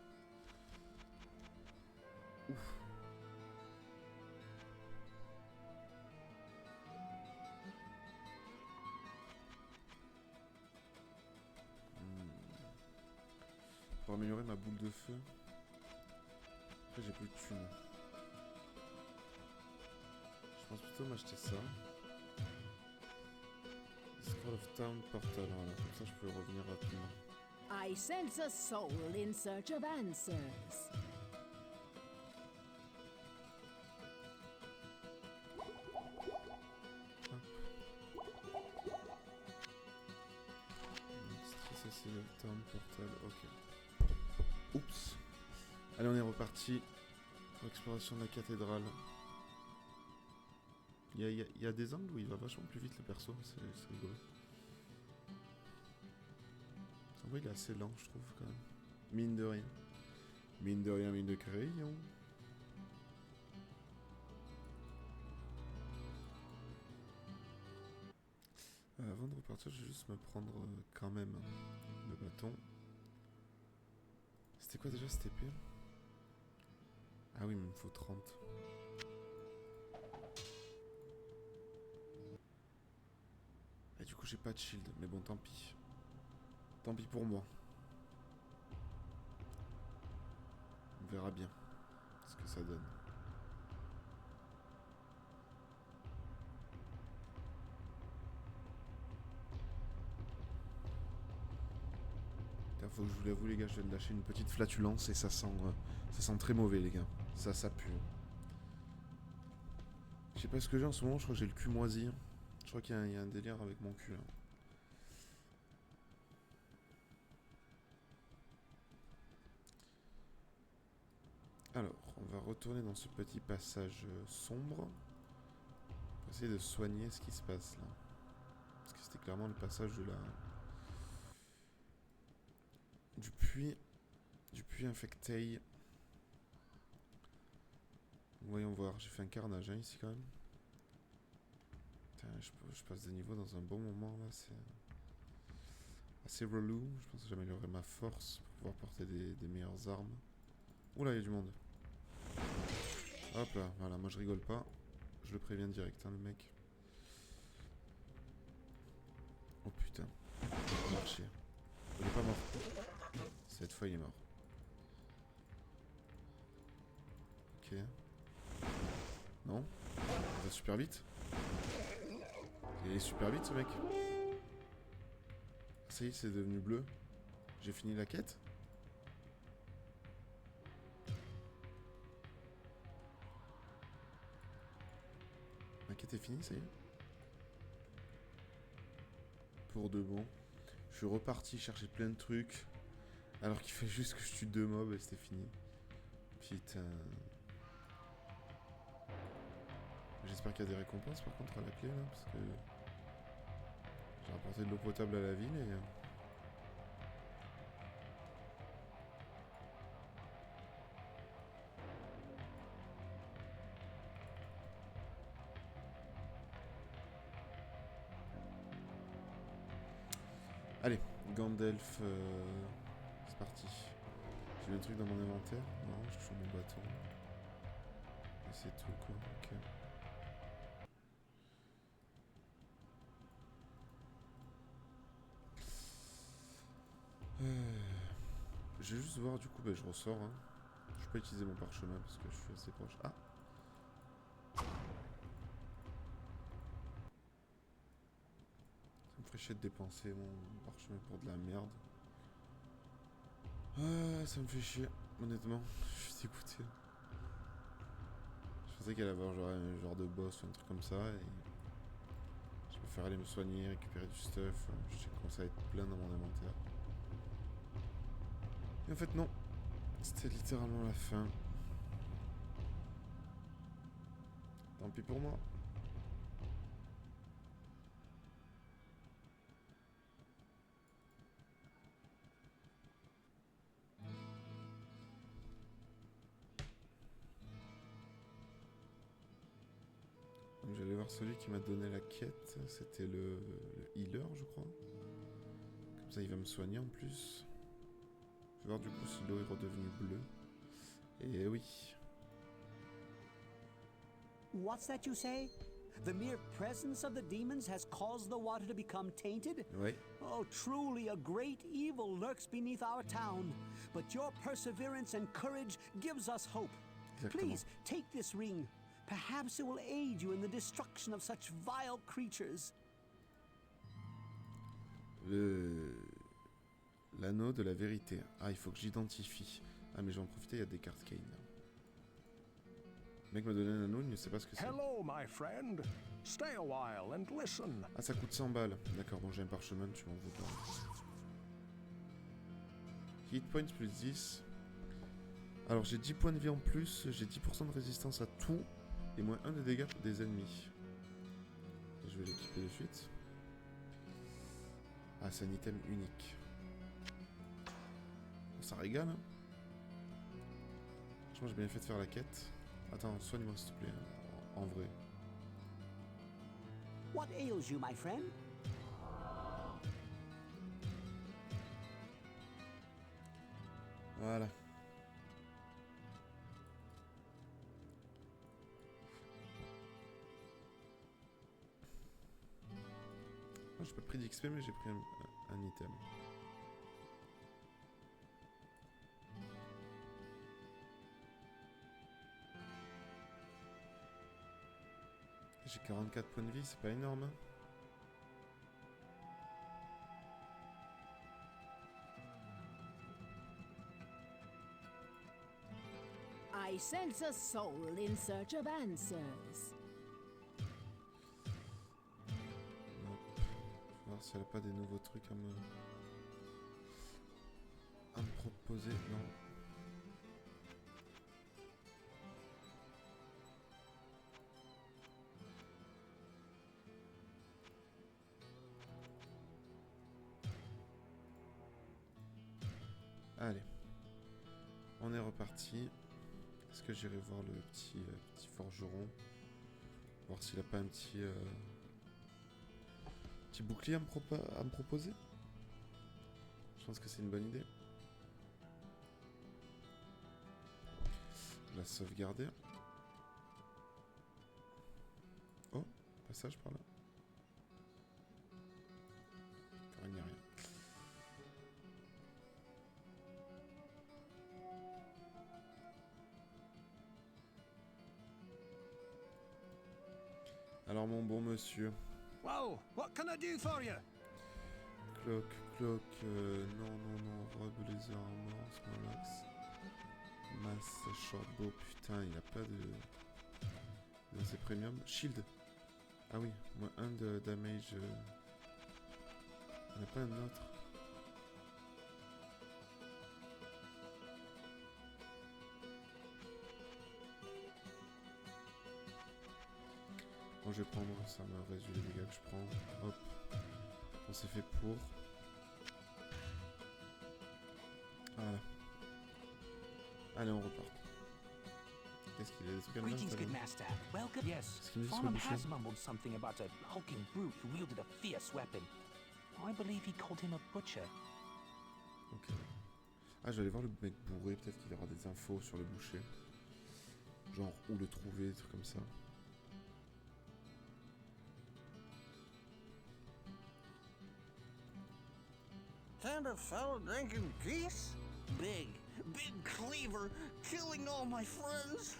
Ouf. Pour améliorer ma boule de feu. Après j'ai plus de thunes. Je pense plutôt m'acheter ça. Scroll of Town Portal, voilà, comme ça je peux revenir rapidement. I sense a soul in search of answers. Ça c'est le Town Portal, ok. Oups. Allez, on est reparti pour l'exploration de la cathédrale. Il y a des angles où il va vachement plus vite le perso, c'est rigolo. En vrai, il est assez lent, je trouve, quand même. Mine de rien. Mine de rien, mine de crayon. Avant de repartir, je vais juste me prendre quand même le bâton. C'était quoi déjà cette épée? Ah oui, mais il me faut 30. Et du coup, j'ai pas de shield. Mais bon, tant pis. Tant pis pour moi. On verra bien ce que ça donne. Faut que je vous l'avoue les gars, je viens de lâcher une petite flatulence et ça sent très mauvais les gars. Ça pue. Je sais pas ce que j'ai en ce moment, je crois que j'ai le cul moisi. Je crois qu'il y a un délire avec mon cul. Hein. Alors, on va retourner dans ce petit passage sombre. Pour essayer de soigner ce qui se passe là. Parce que c'était clairement le passage de la... Du puits infecté. Voyons voir, j'ai fait un carnage hein, ici quand même. Putain, je passe des niveaux dans un bon moment là, c'est assez relou. Je pense que j'améliorerai ma force pour pouvoir porter des meilleures armes. Oula, il y a du monde. Hop là, voilà, moi je rigole pas. Je le préviens direct, hein, le mec. Oh putain, il a marché. Il est pas mort. Cette fois il est mort. Ok. Non. Il va super vite. Il est super vite ce mec. Ça y est, c'est devenu bleu. J'ai fini la quête. La quête est finie, ça y est. Pour de bon. Je suis reparti chercher plein de trucs. Alors qu'il fait juste que je tue 2 mobs et c'était fini. Putain. J'espère qu'il y a des récompenses par contre à la clé là. Parce que j'ai rapporté de l'eau potable à la ville et... Allez, Gandalf, c'est parti. J'ai un truc dans mon inventaire? Non, j'ai toujours mon bâton. Et c'est tout quoi, ok. Je vais juste voir du coup, je ressors. Hein. Je peux pas utiliser mon parchemin parce que je suis assez proche. Ah! Ça me ferait chier de dépenser mon parchemin pour de la merde. Ah, ça me fait chier, honnêtement. Je suis dégoûté. Je pensais qu'elle allait avoir un genre de boss ou un truc comme ça et je préfère aller me soigner, récupérer du stuff. Je sais comment ça va être plein dans mon inventaire. Et en fait non, c'était littéralement la fin. Tant pis pour moi. Donc j'allais voir celui qui m'a donné la quête, c'était le healer je crois. Comme ça il va me soigner en plus. Je vais voir du coup si l'eau est redevenue bleue. Et oui. What's that you say? The mere presence of the demons has caused the water to become tainted? Ouais. Oh, truly a great evil lurks beneath our town. But your perseverance and courage gives us hope. Exactement. Please, take this ring. Perhaps it will aid you in the destruction of such vile creatures. L'anneau de la vérité. Ah, il faut que j'identifie. Ah, mais je vais en profiter, il y a des cartes Kane. Le mec m'a donné un anneau, il ne sait pas ce que c'est. Hello, my friend. Stay a while and listen. Ah, ça coûte 100 balles. D'accord, bon, j'ai un parchemin, tu m'en veux pas. Hit points plus 10. Alors, j'ai 10 points de vie en plus, j'ai 10% de résistance à tout, et moins 1 de dégâts des ennemis. Je vais l'équiper de suite. Ah, c'est un item unique. Ça régale, hein. Franchement, j'ai bien fait de faire la quête. Attends, soigne-moi s'il te plaît, en vrai. What ails you, my friend? Voilà. Ah, j'ai pas pris d'XP, mais j'ai pris un item. J'ai 44 points de vie, c'est pas énorme. Hein. I sense a soul in search of answers. Faut voir si elle a pas des nouveaux trucs à me proposer. Non. Allez. On est reparti. Est-ce que j'irai voir le petit forgeron? Voir s'il a pas un petit bouclier à me proposer? Je pense que c'est une bonne idée. La sauvegarder. Oh, passage par là. Encore il n'y a rien. Alors mon bon monsieur. Well, what can I do for you? Cloak, non, robe, laser armor, small axe. Masse, shortbow, putain, il a pas de... Dans ses premium. Shield. Ah oui, moins 1 de damage. Il n'y a pas un autre. Bon, je vais prendre, ça me réduit les dégâts que je prends. Hop. On s'est fait pour. Voilà. Allez, on repart. Qu'est-ce qu'il a des trucs à me Greetings, good dire? master. Welcome. Yes, Qu'est-ce qu'il me dit sur le Farnham boucher? has mumbled something about a hulking brute who wielded a fierce weapon. I believe he called him a butcher. Ok. Ah, je vais aller voir le mec bourré, peut-être qu'il aura des infos sur le boucher. Genre, où le trouver, des trucs comme ça. Found a fellow drinking geese? Big cleaver, killing all my friends.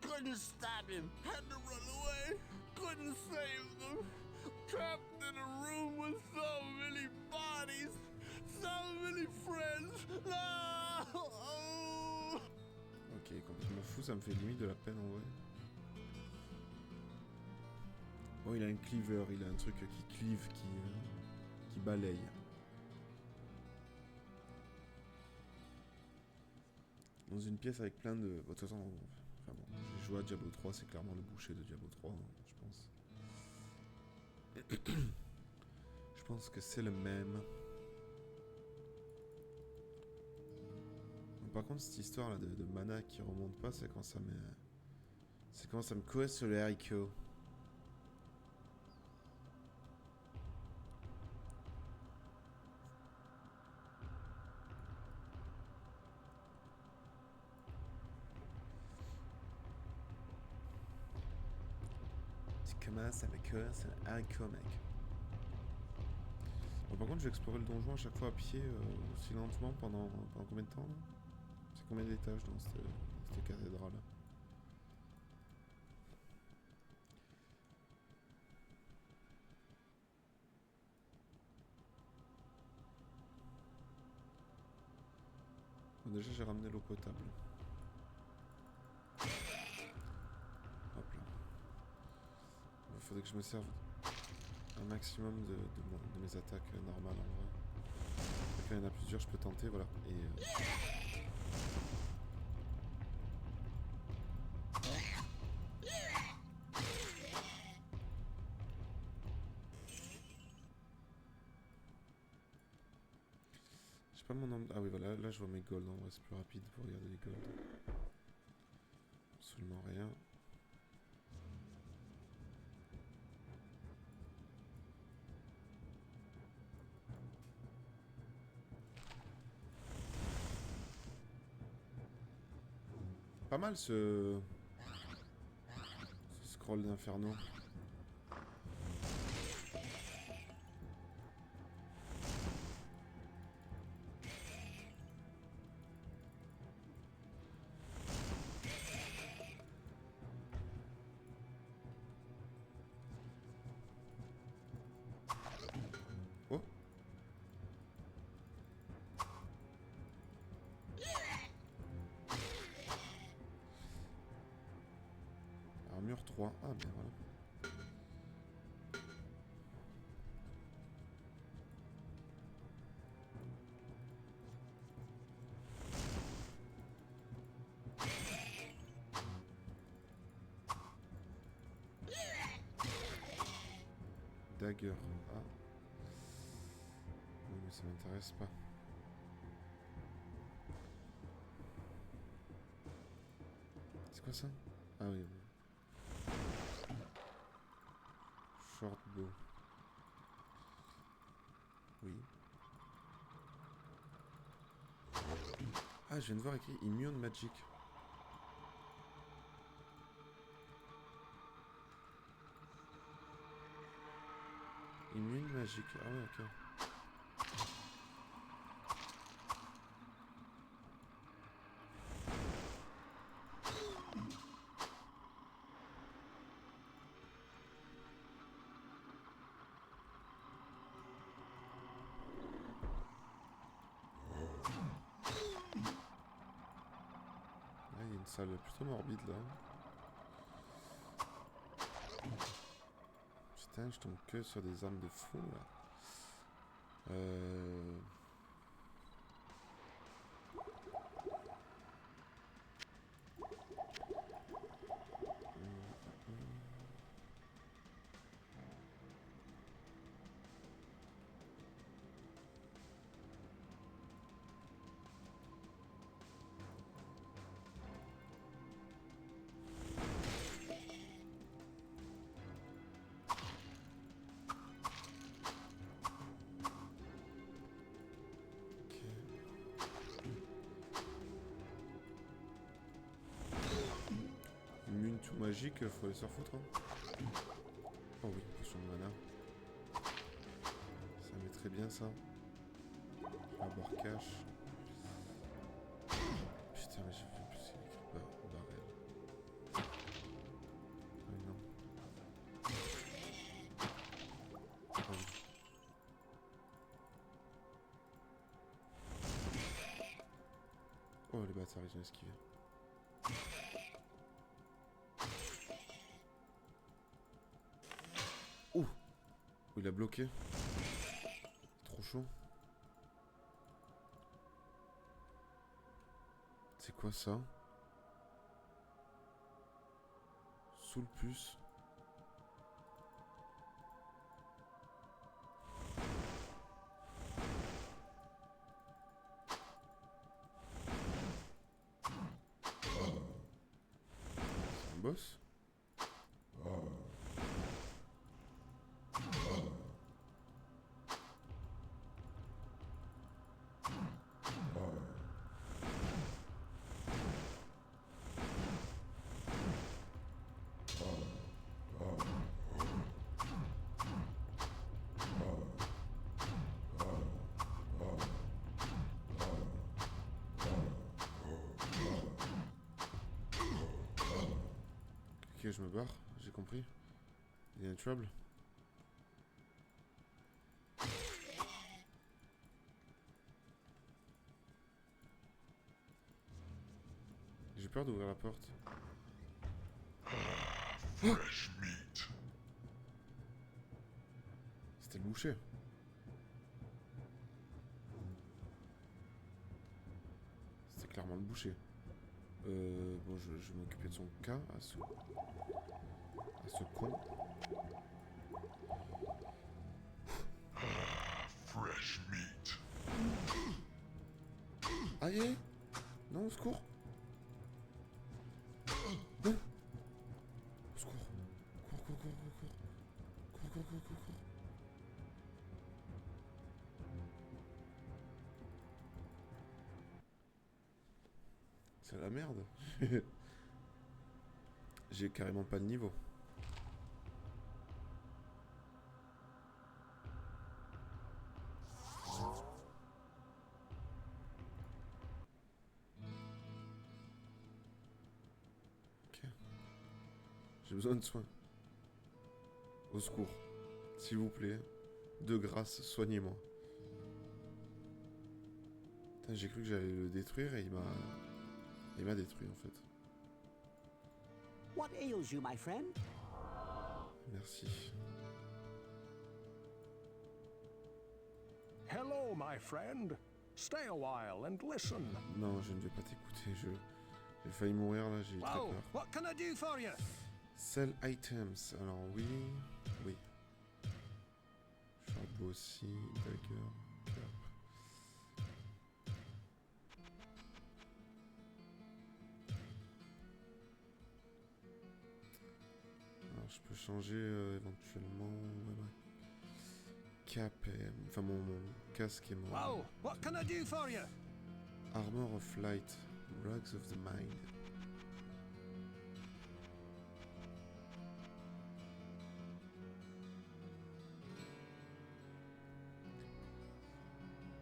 Couldn't stop him, had to run away. Couldn't save them. Trapped in a room with so many bodies, so many friends. No! Ok, complètement fou, ça me fait limite de la peine en vrai. Oh, il a un cleaver, il a un truc qui clive, qui balaye. Dans une pièce avec plein de... Bon, de toute façon, enfin bon, j'ai joué à Diablo 3, c'est clairement le boucher de Diablo 3, hein, je pense. Je pense que c'est le même. Bon, par contre, cette histoire là de mana qui remonte pas, c'est quand ça me... C'est quand ça me colle sur le haricot. Comment ça me colle, c'est un haricot, mec. Bon, par contre, je vais explorer le donjon à chaque fois à pied, aussi lentement, pendant combien de temps là? C'est combien d'étages dans cette cathédrale? Bon, déjà, j'ai ramené l'eau potable. Hop là. Il faudrait que je me serve un maximum de mes attaques normales en vrai. Quand il y en a plusieurs, je peux tenter, voilà. Et je sais pas mon nombre. Ah oui, voilà, là je vois mes golds en vrai, c'est plus rapide pour regarder les golds. Absolument rien. Pas mal ce scroll d'inferno. Armure 3. Ah, bien voilà. Dagger. Ah. Oui, mais ça m'intéresse pas. C'est quoi ça? Ah oui. Short bow. Oui. Ah, je viens de voir écrit Immune Magic. Immune Magic. Ah ouais, ok. Il y a une salle plutôt morbide là. Putain, je tombe que sur des armes de fou là. Immune tout magique, faut aller se refoutre. Hein. Oh oui, potion de mana. Ça met très bien ça. Arbor cache. Putain, mais j'ai vu plus qu'il y a écrit barrel. Ah non. Ah oui. Oh les bâtards, ils ont esquivé. Ouh! Il a bloqué. Trop chaud. C'est quoi ça? Sous le puce. C'est un boss? Ok, je me barre, j'ai compris. Il y a un trouble. J'ai peur d'ouvrir la porte. Fresh meat. C'était le boucher. C'était clairement le boucher. Bon, je vais m'occuper de son cas à ce con. Fresh meat. Aïe! Non, au secours! Non! Au secours! Cours, cours, cours, cours, cours! Cours, cours, cours, cours, cours! C'est la merde! J'ai carrément pas de niveau. Ok. J'ai besoin de soins. Au secours. S'il vous plaît. De grâce, soignez-moi. Putain, j'ai cru que j'allais le détruire et il m'a détruit en fait. What ails you, my friend? Merci. Hello, my friend. Stay a while and listen. Non, je ne vais pas t'écouter. J'ai failli mourir là, j'ai eu très Wow, peur. what can I do for you? Sell items. Alors oui, oui. Short aussi, dagger, cap. Alors je peux changer éventuellement cap et enfin mon casque et mon Wow, what can I do for you? armor of light, rugs of the mind.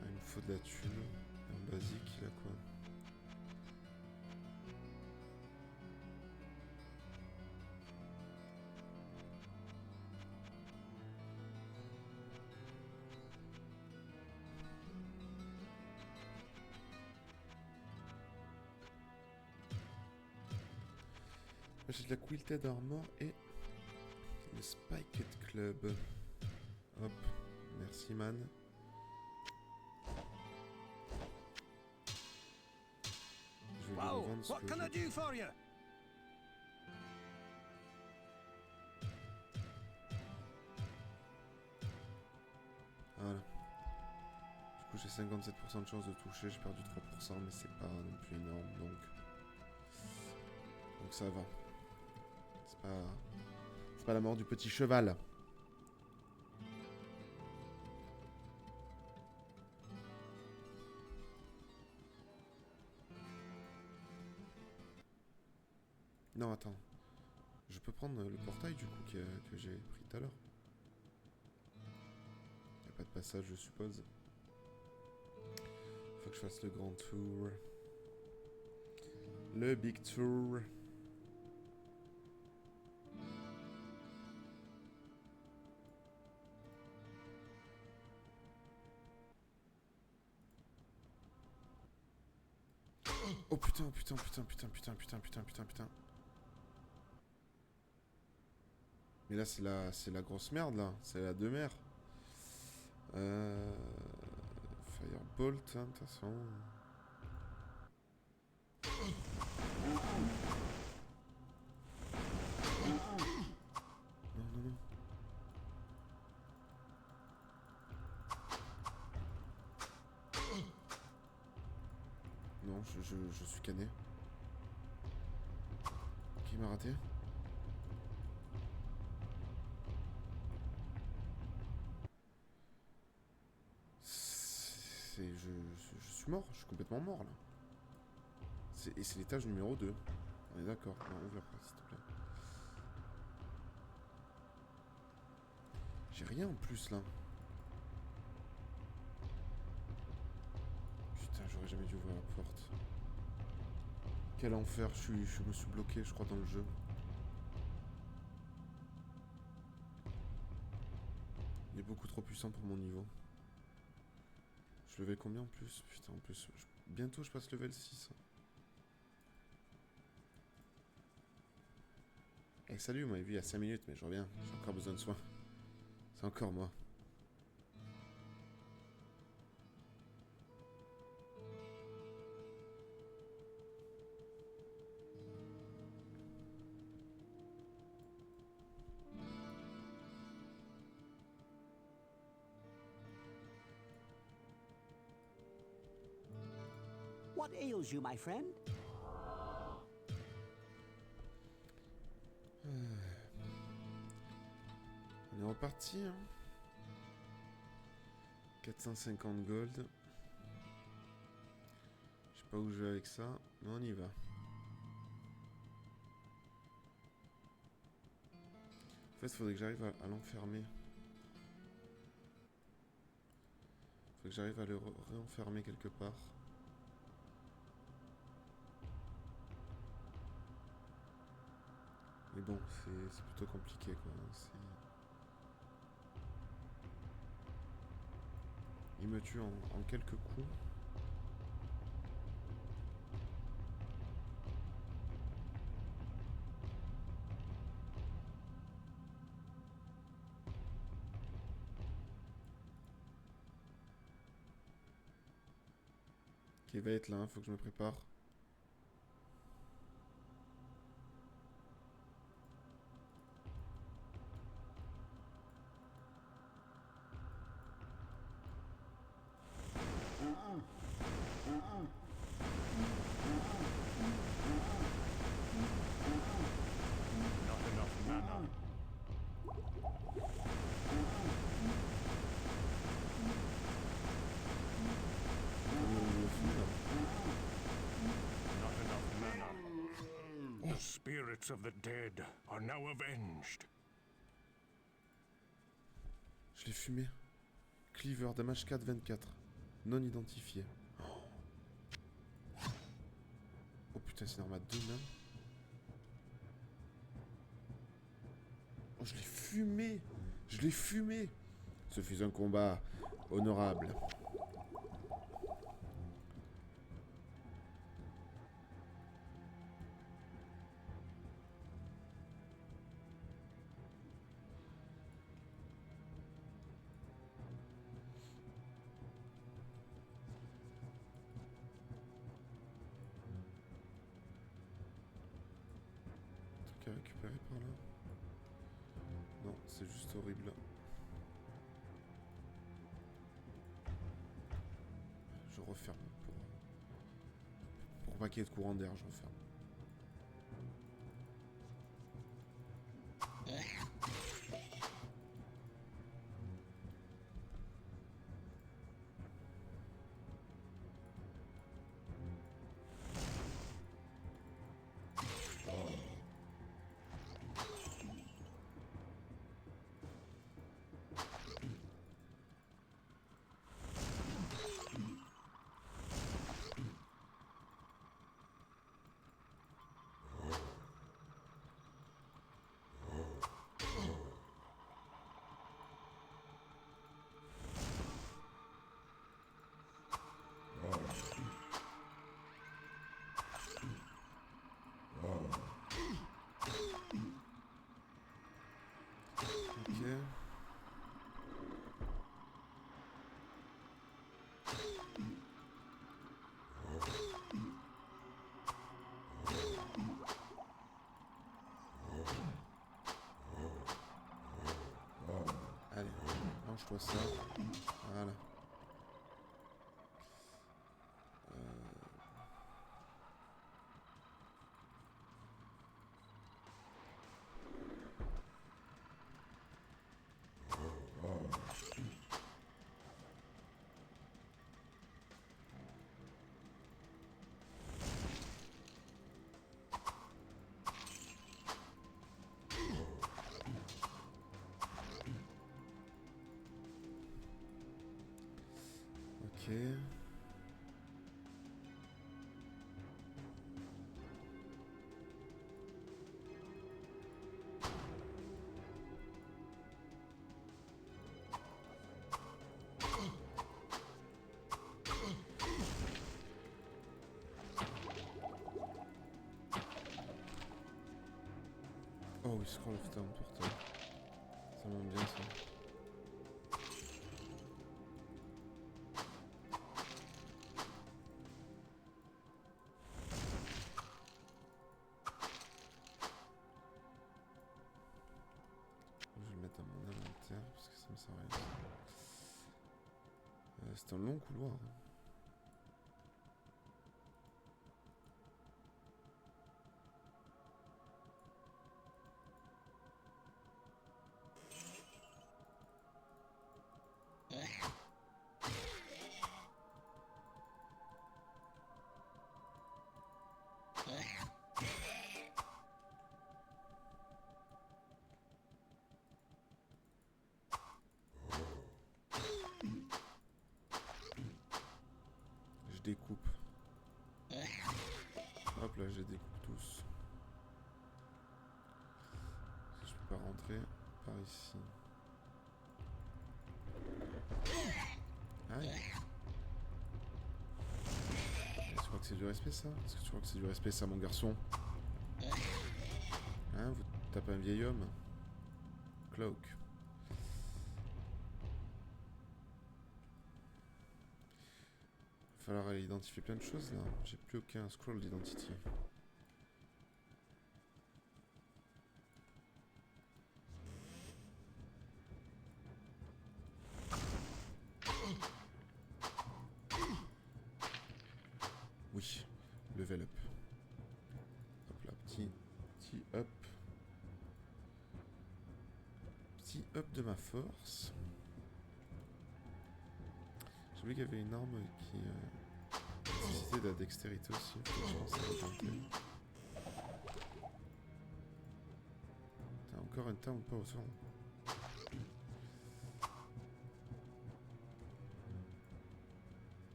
Ah, il me faut de la thune. En basique, il a quoi? J'ai de la Quilted Armor et le Spiked Club. Hop, merci man. Je vais lui Wow, revendre ce what que can I j'ai. do for you? Voilà. Du coup j'ai 57% de chance de toucher, j'ai perdu 3%, mais c'est pas non plus énorme, donc ça va. C'est pas la mort du petit cheval. Non, attends. Je peux prendre le portail du coup que j'ai pris tout à l'heure. Y a pas de passage, je suppose. Faut que je fasse le grand tour. Le big tour. Oh putain, oh putain, putain, putain, putain, putain, putain, putain, putain. Mais là c'est la grosse merde là, c'est la demeure. Firebolt, hein, de toute façon. Non, non, non. Non, je suis cané. Qui m'a raté? Je suis mort, je suis complètement mort là. Et c'est l'étage numéro 2. On est d'accord. Non, ouvre la porte s'il te plaît. J'ai rien en plus là. Putain, j'aurais jamais dû ouvrir la porte. Quel enfer, je me suis bloqué, je crois, dans le jeu. Il est beaucoup trop puissant pour mon niveau. Je level combien en plus? Putain, en plus, bientôt je passe level 6. Eh salut, vous m'avez vu il y a 5 minutes, mais je reviens. J'ai encore besoin de soins. C'est encore moi. What ails you, my friend? On est reparti, hein. 450 gold. Je sais pas où je vais avec ça, mais on y va. En fait, il faudrait que j'arrive à l'enfermer. Il faut que j'arrive à le réenfermer quelque part. Mais bon, c'est plutôt compliqué quoi. Il me tue en quelques coups. Qui va être là, faut que je me prépare. Not enough mana. Not enough mana. The spirits of the dead are now avenged. Je l'ai fumé. Cleaver, damage 4, 24. Non identifié. Oh putain, c'est normal 2 même. Oh, je l'ai fumé. Je l'ai fumé. Ce fut un combat honorable. Truc à récupérer par là. Non, c'est juste horrible. Je referme pour pas qu'il y ait de courant d'air, je referme. Ok. Allez, lance-toi ça. Voilà. Ok. Oh oui, Scroll of Time Portal. Ça m'aime bien ça. Je vais le mettre à mon inventaire parce que ça me sert à rien. C'est un long couloir. Je découpe. Hop là, je les découpe tous. Je peux pas rentrer par ici. Aïe. Tu crois que c'est du respect ça? Est-ce que tu crois que c'est du respect ça, mon garçon? Hein, vous tapez un vieil homme? Cloak. falloir identifier plein de choses là. J'ai plus aucun scroll d'identity. Oui, level up. Hop là, petit up. Petit up de ma force. J'ai oublié qu'il y avait une arme qui nécessitait de la dextérité aussi. Je pense que ça va tenter. T'as encore un temps ou pas au son?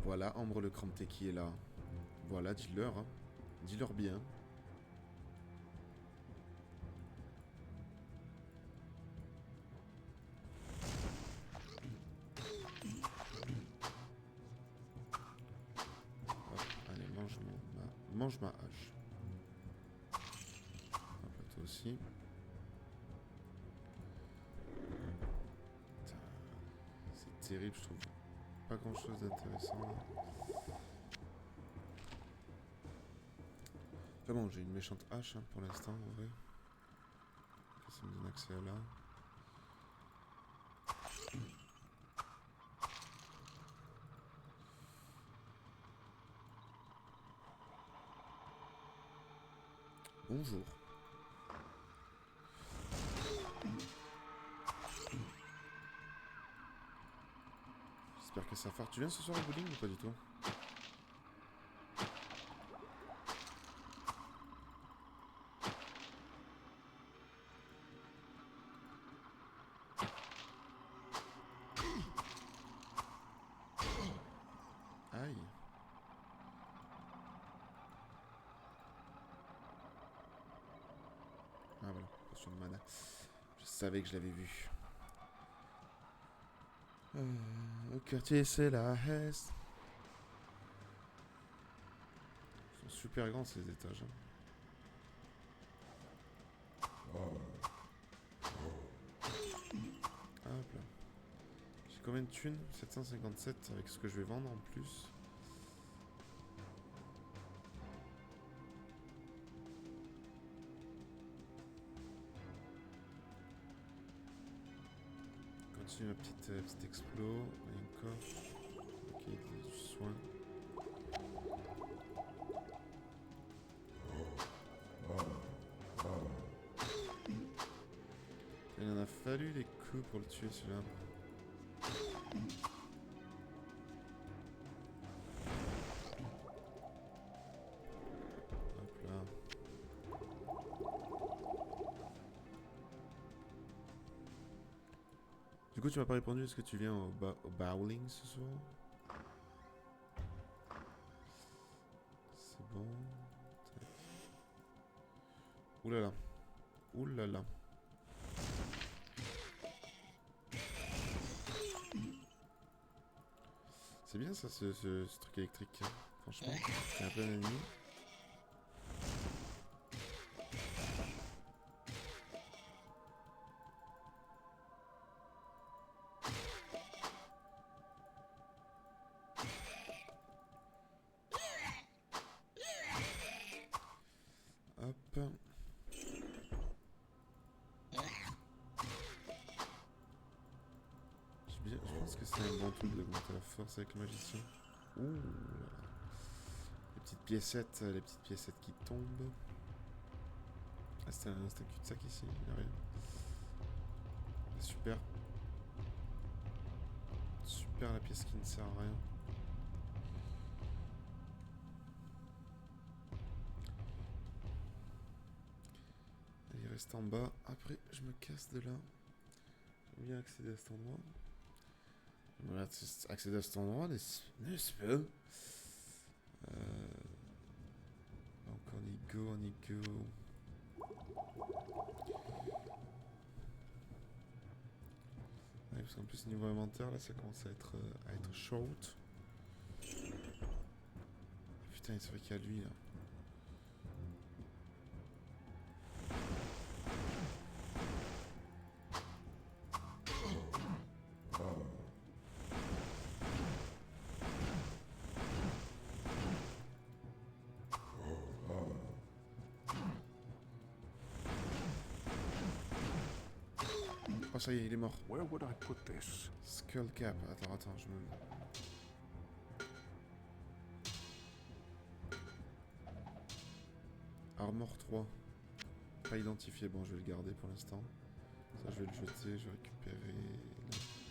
Voilà, Ambre le Crampté qui est là. Voilà, dis-leur. Hein. Dis-leur bien. Hop, allez, mange ma hache. Hop là, toi aussi. Putain, c'est terrible, je trouve. Pas grand chose d'intéressant là. Enfin bon, j'ai une méchante hache hein, pour l'instant en vrai. Ça me donne accès à là. Bonjour. J'espère que ça va faire. Tu viens ce soir au bowling ou pas du tout? Aïe. Ah voilà, potion de mana. Je savais que je l'avais vu. Au quartier, c'est la Hesse. Ils sont super grands ces étages. Hein. Hop là. J'ai combien de thunes? 757 avec ce que je vais vendre en plus. Continue ma petite explo. Il y a un coffre. Ok, du soin. Il en a fallu des coups pour le tuer celui-là. Hop là. Du coup, tu m'as pas répondu, est-ce que tu viens au bowling ce soir? C'est bon. Tac. Oulala. Oulala. C'est bien ça, ce truc électrique. Hein. Franchement, c'est un peu un ennemi. Hop. Je pense que c'est un bon truc d'augmenter la force avec le magicien. Ouh là là. Les petites piécettes qui tombent. Ah, c'est un cul-de-sac ici, il n'y a rien. Super. Super la pièce qui ne sert à rien. Il reste en bas. Après, je me casse de là. J'aime bien accéder à cet endroit. Voilà, accéder à cet endroit, n'est-ce pas? Donc on y go. Ouais, parce qu'en plus niveau inventaire là ça commence à être short. Putain, c'est vrai qu'il y a lui là. Oh, ça y est, il est mort. Where would I put this? Skull Cap. Attends, je me... Armor 3. Pas identifié. Bon, je vais le garder pour l'instant. Ça, je vais le jeter. Je vais récupérer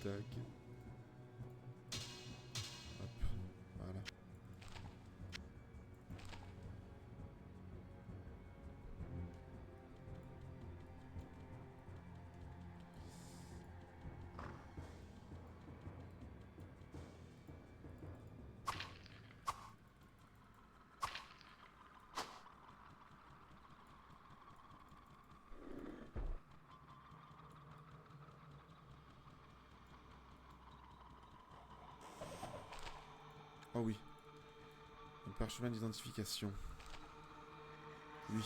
la dague. Hop. Voilà. Oh oui. Un parchemin d'identification. Oui.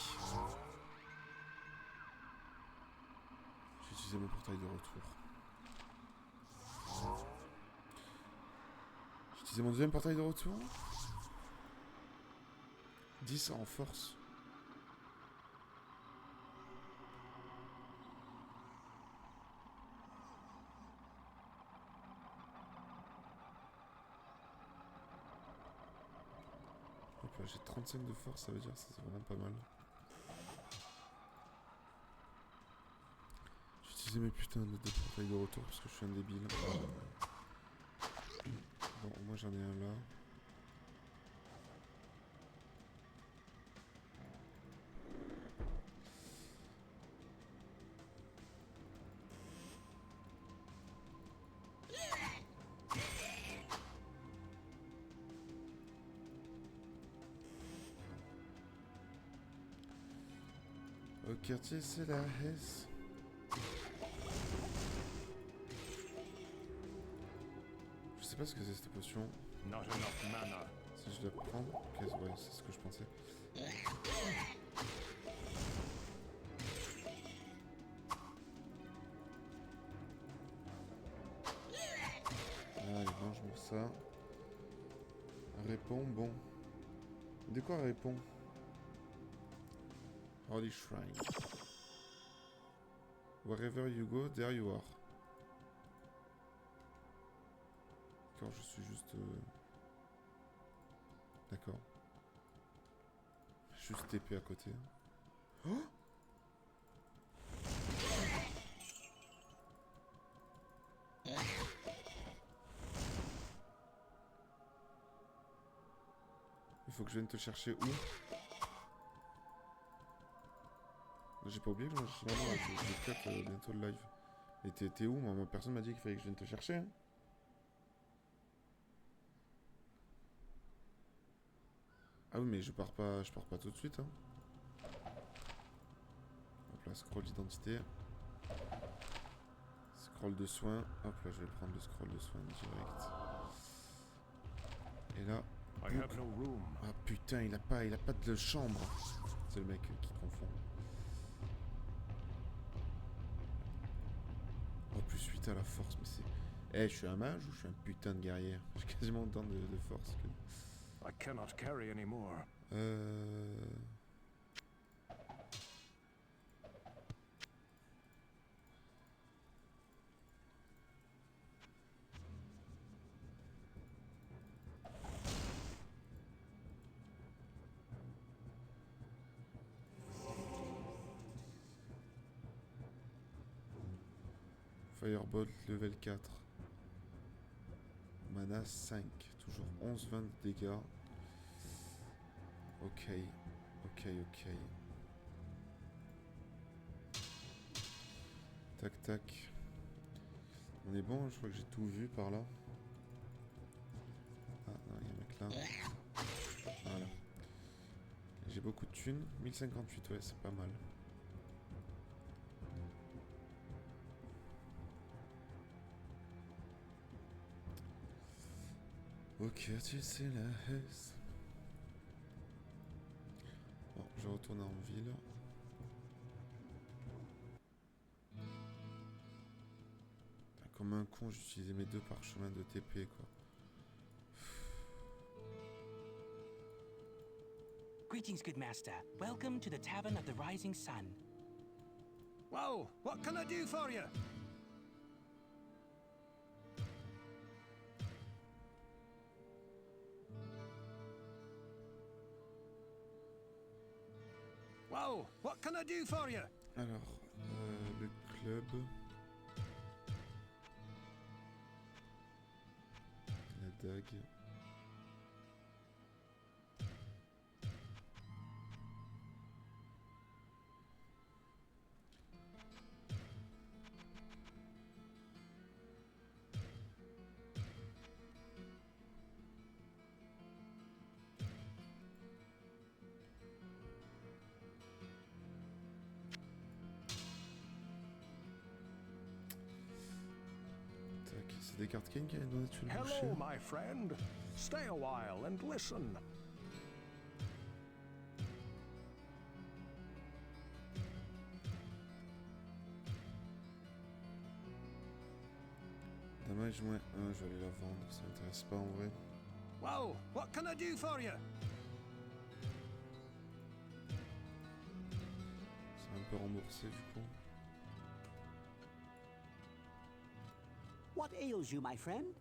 J'ai utilisé mon portail de retour. J'ai utilisé mon deuxième portail de retour. 10 en force. J'ai 35 de force, ça veut dire ça c'est vraiment pas mal. J'ai utilisé mes putains de portails de retour parce que je suis un débile. Bon, moi j'en ai un là. Au quartier, c'est la Hesse. Je sais pas ce que c'est cette potion. Not enough mana. Si je dois prendre. Ok, ouais, c'est ce que je pensais. Allez, mange-moi ça. Réponds, bon. De quoi répond? Holy Shrine. Wherever you go, there you are. D'accord, je suis juste... D'accord. Juste TP à côté. Oh! Il faut que je vienne te chercher où? J'ai pas oublié que je cut bientôt le live. Et t'es où? Moi, personne m'a dit qu'il fallait que je vienne te chercher. Hein. Ah oui, mais je pars pas tout de suite. Hein. Hop là, scroll d'identité. Scroll de soins. Hop là, je vais prendre le scroll de soins direct. Et là... Ah putain, il a pas de chambre. C'est le mec qui confond. Oh, plus 8 à la force, mais c'est... Eh, je suis un mage ou je suis un putain de guerrier? J'ai quasiment autant de force que... I cannot carry anymore. Firebolt level 4. Mana 5. Toujours 11-20 de dégâts. Ok. Tac tac. On est bon, je crois que j'ai tout vu par là. Ah non, il y a un mec là. Voilà. J'ai beaucoup de thunes. 1058, ouais, c'est pas mal. Ok, tu sais la Hesse. Bon, je retourne en ville. Comme un con, j'utilisais mes deux parchemins de TP, quoi. Greetings, good master. Welcome to the Tavern of the Rising Sun. Well, what can I do for you? Well, what can I do for you? Alors, le club. La dague. Tac, c'est des cartes Kane qui avaient donné dessus le boucher. Hello, my friend. Stay a while and listen. Damage moins 1, je vais aller la vendre, ça m'intéresse pas en vrai. Well, what can I do for you? Ça va un peu rembourser du coup. What ails you, my friend?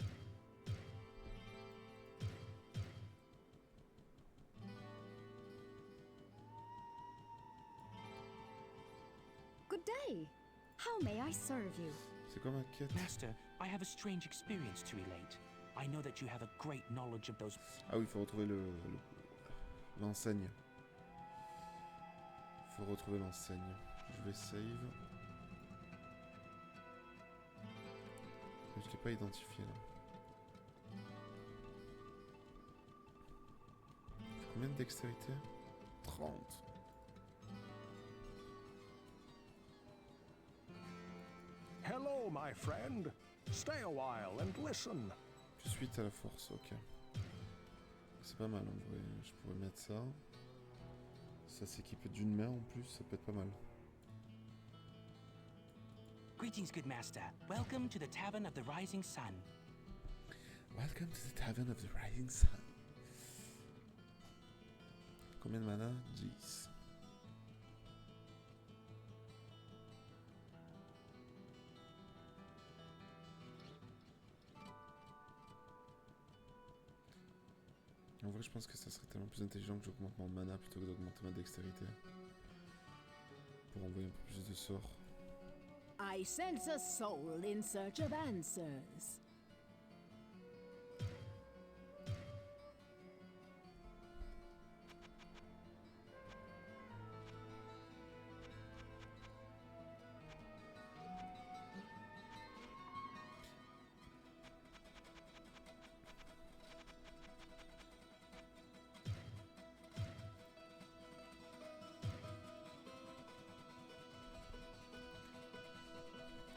Good day. How may I serve you? C'est quoi ma quête? Master, I have a strange experience to relate. I know that you have a great knowledge of those. Ah oui, il faut retrouver l'enseigne. Faut retrouver l'enseigne. Je vais save. Je l'ai pas identifié là. Combien de dextérité? 30. Hello, my friend. Stay a while and listen. Plus 8 à la force, ok. C'est pas mal en vrai, je pourrais mettre ça. Ça s'équipe d'une main en plus, ça peut être pas mal. Greetings, good master. Welcome to the Tavern of the Rising Sun. Welcome to the Tavern of the Rising Sun. Combien de mana? 10. En vrai, je pense que ça serait tellement plus intelligent que j'augmente mon mana plutôt que d'augmenter ma dextérité. Pour envoyer un peu plus de sorts. I sense a soul in search of answers.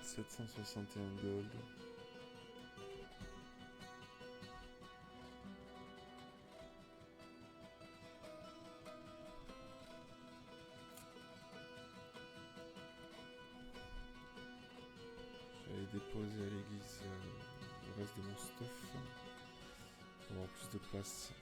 « 761 gold. » J'allais déposer à l'église le reste de mon stuff pour avoir plus de place.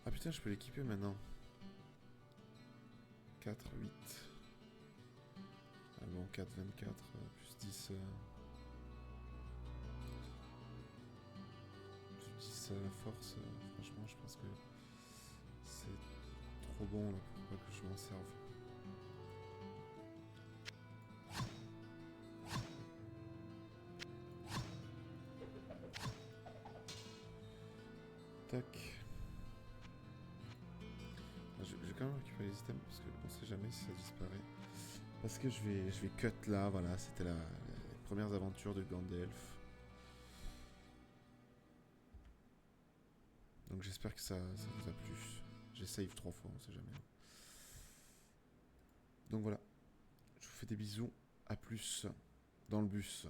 Ah putain, je peux l'équiper maintenant. 4, 8. Ah bon, 4, 24, plus 10. Plus 10 à la force. Franchement, je pense que c'est trop bon là pour pas que je m'en serve. Tac. Je vais quand même récupérer les items parce qu'on sait jamais si ça disparaît. Parce que je vais cut là, voilà, c'était les premières aventures de Gandalf. Donc j'espère que ça vous a plu. J'ai save 3 fois, on sait jamais. Donc voilà, je vous fais des bisous, à plus dans le bus.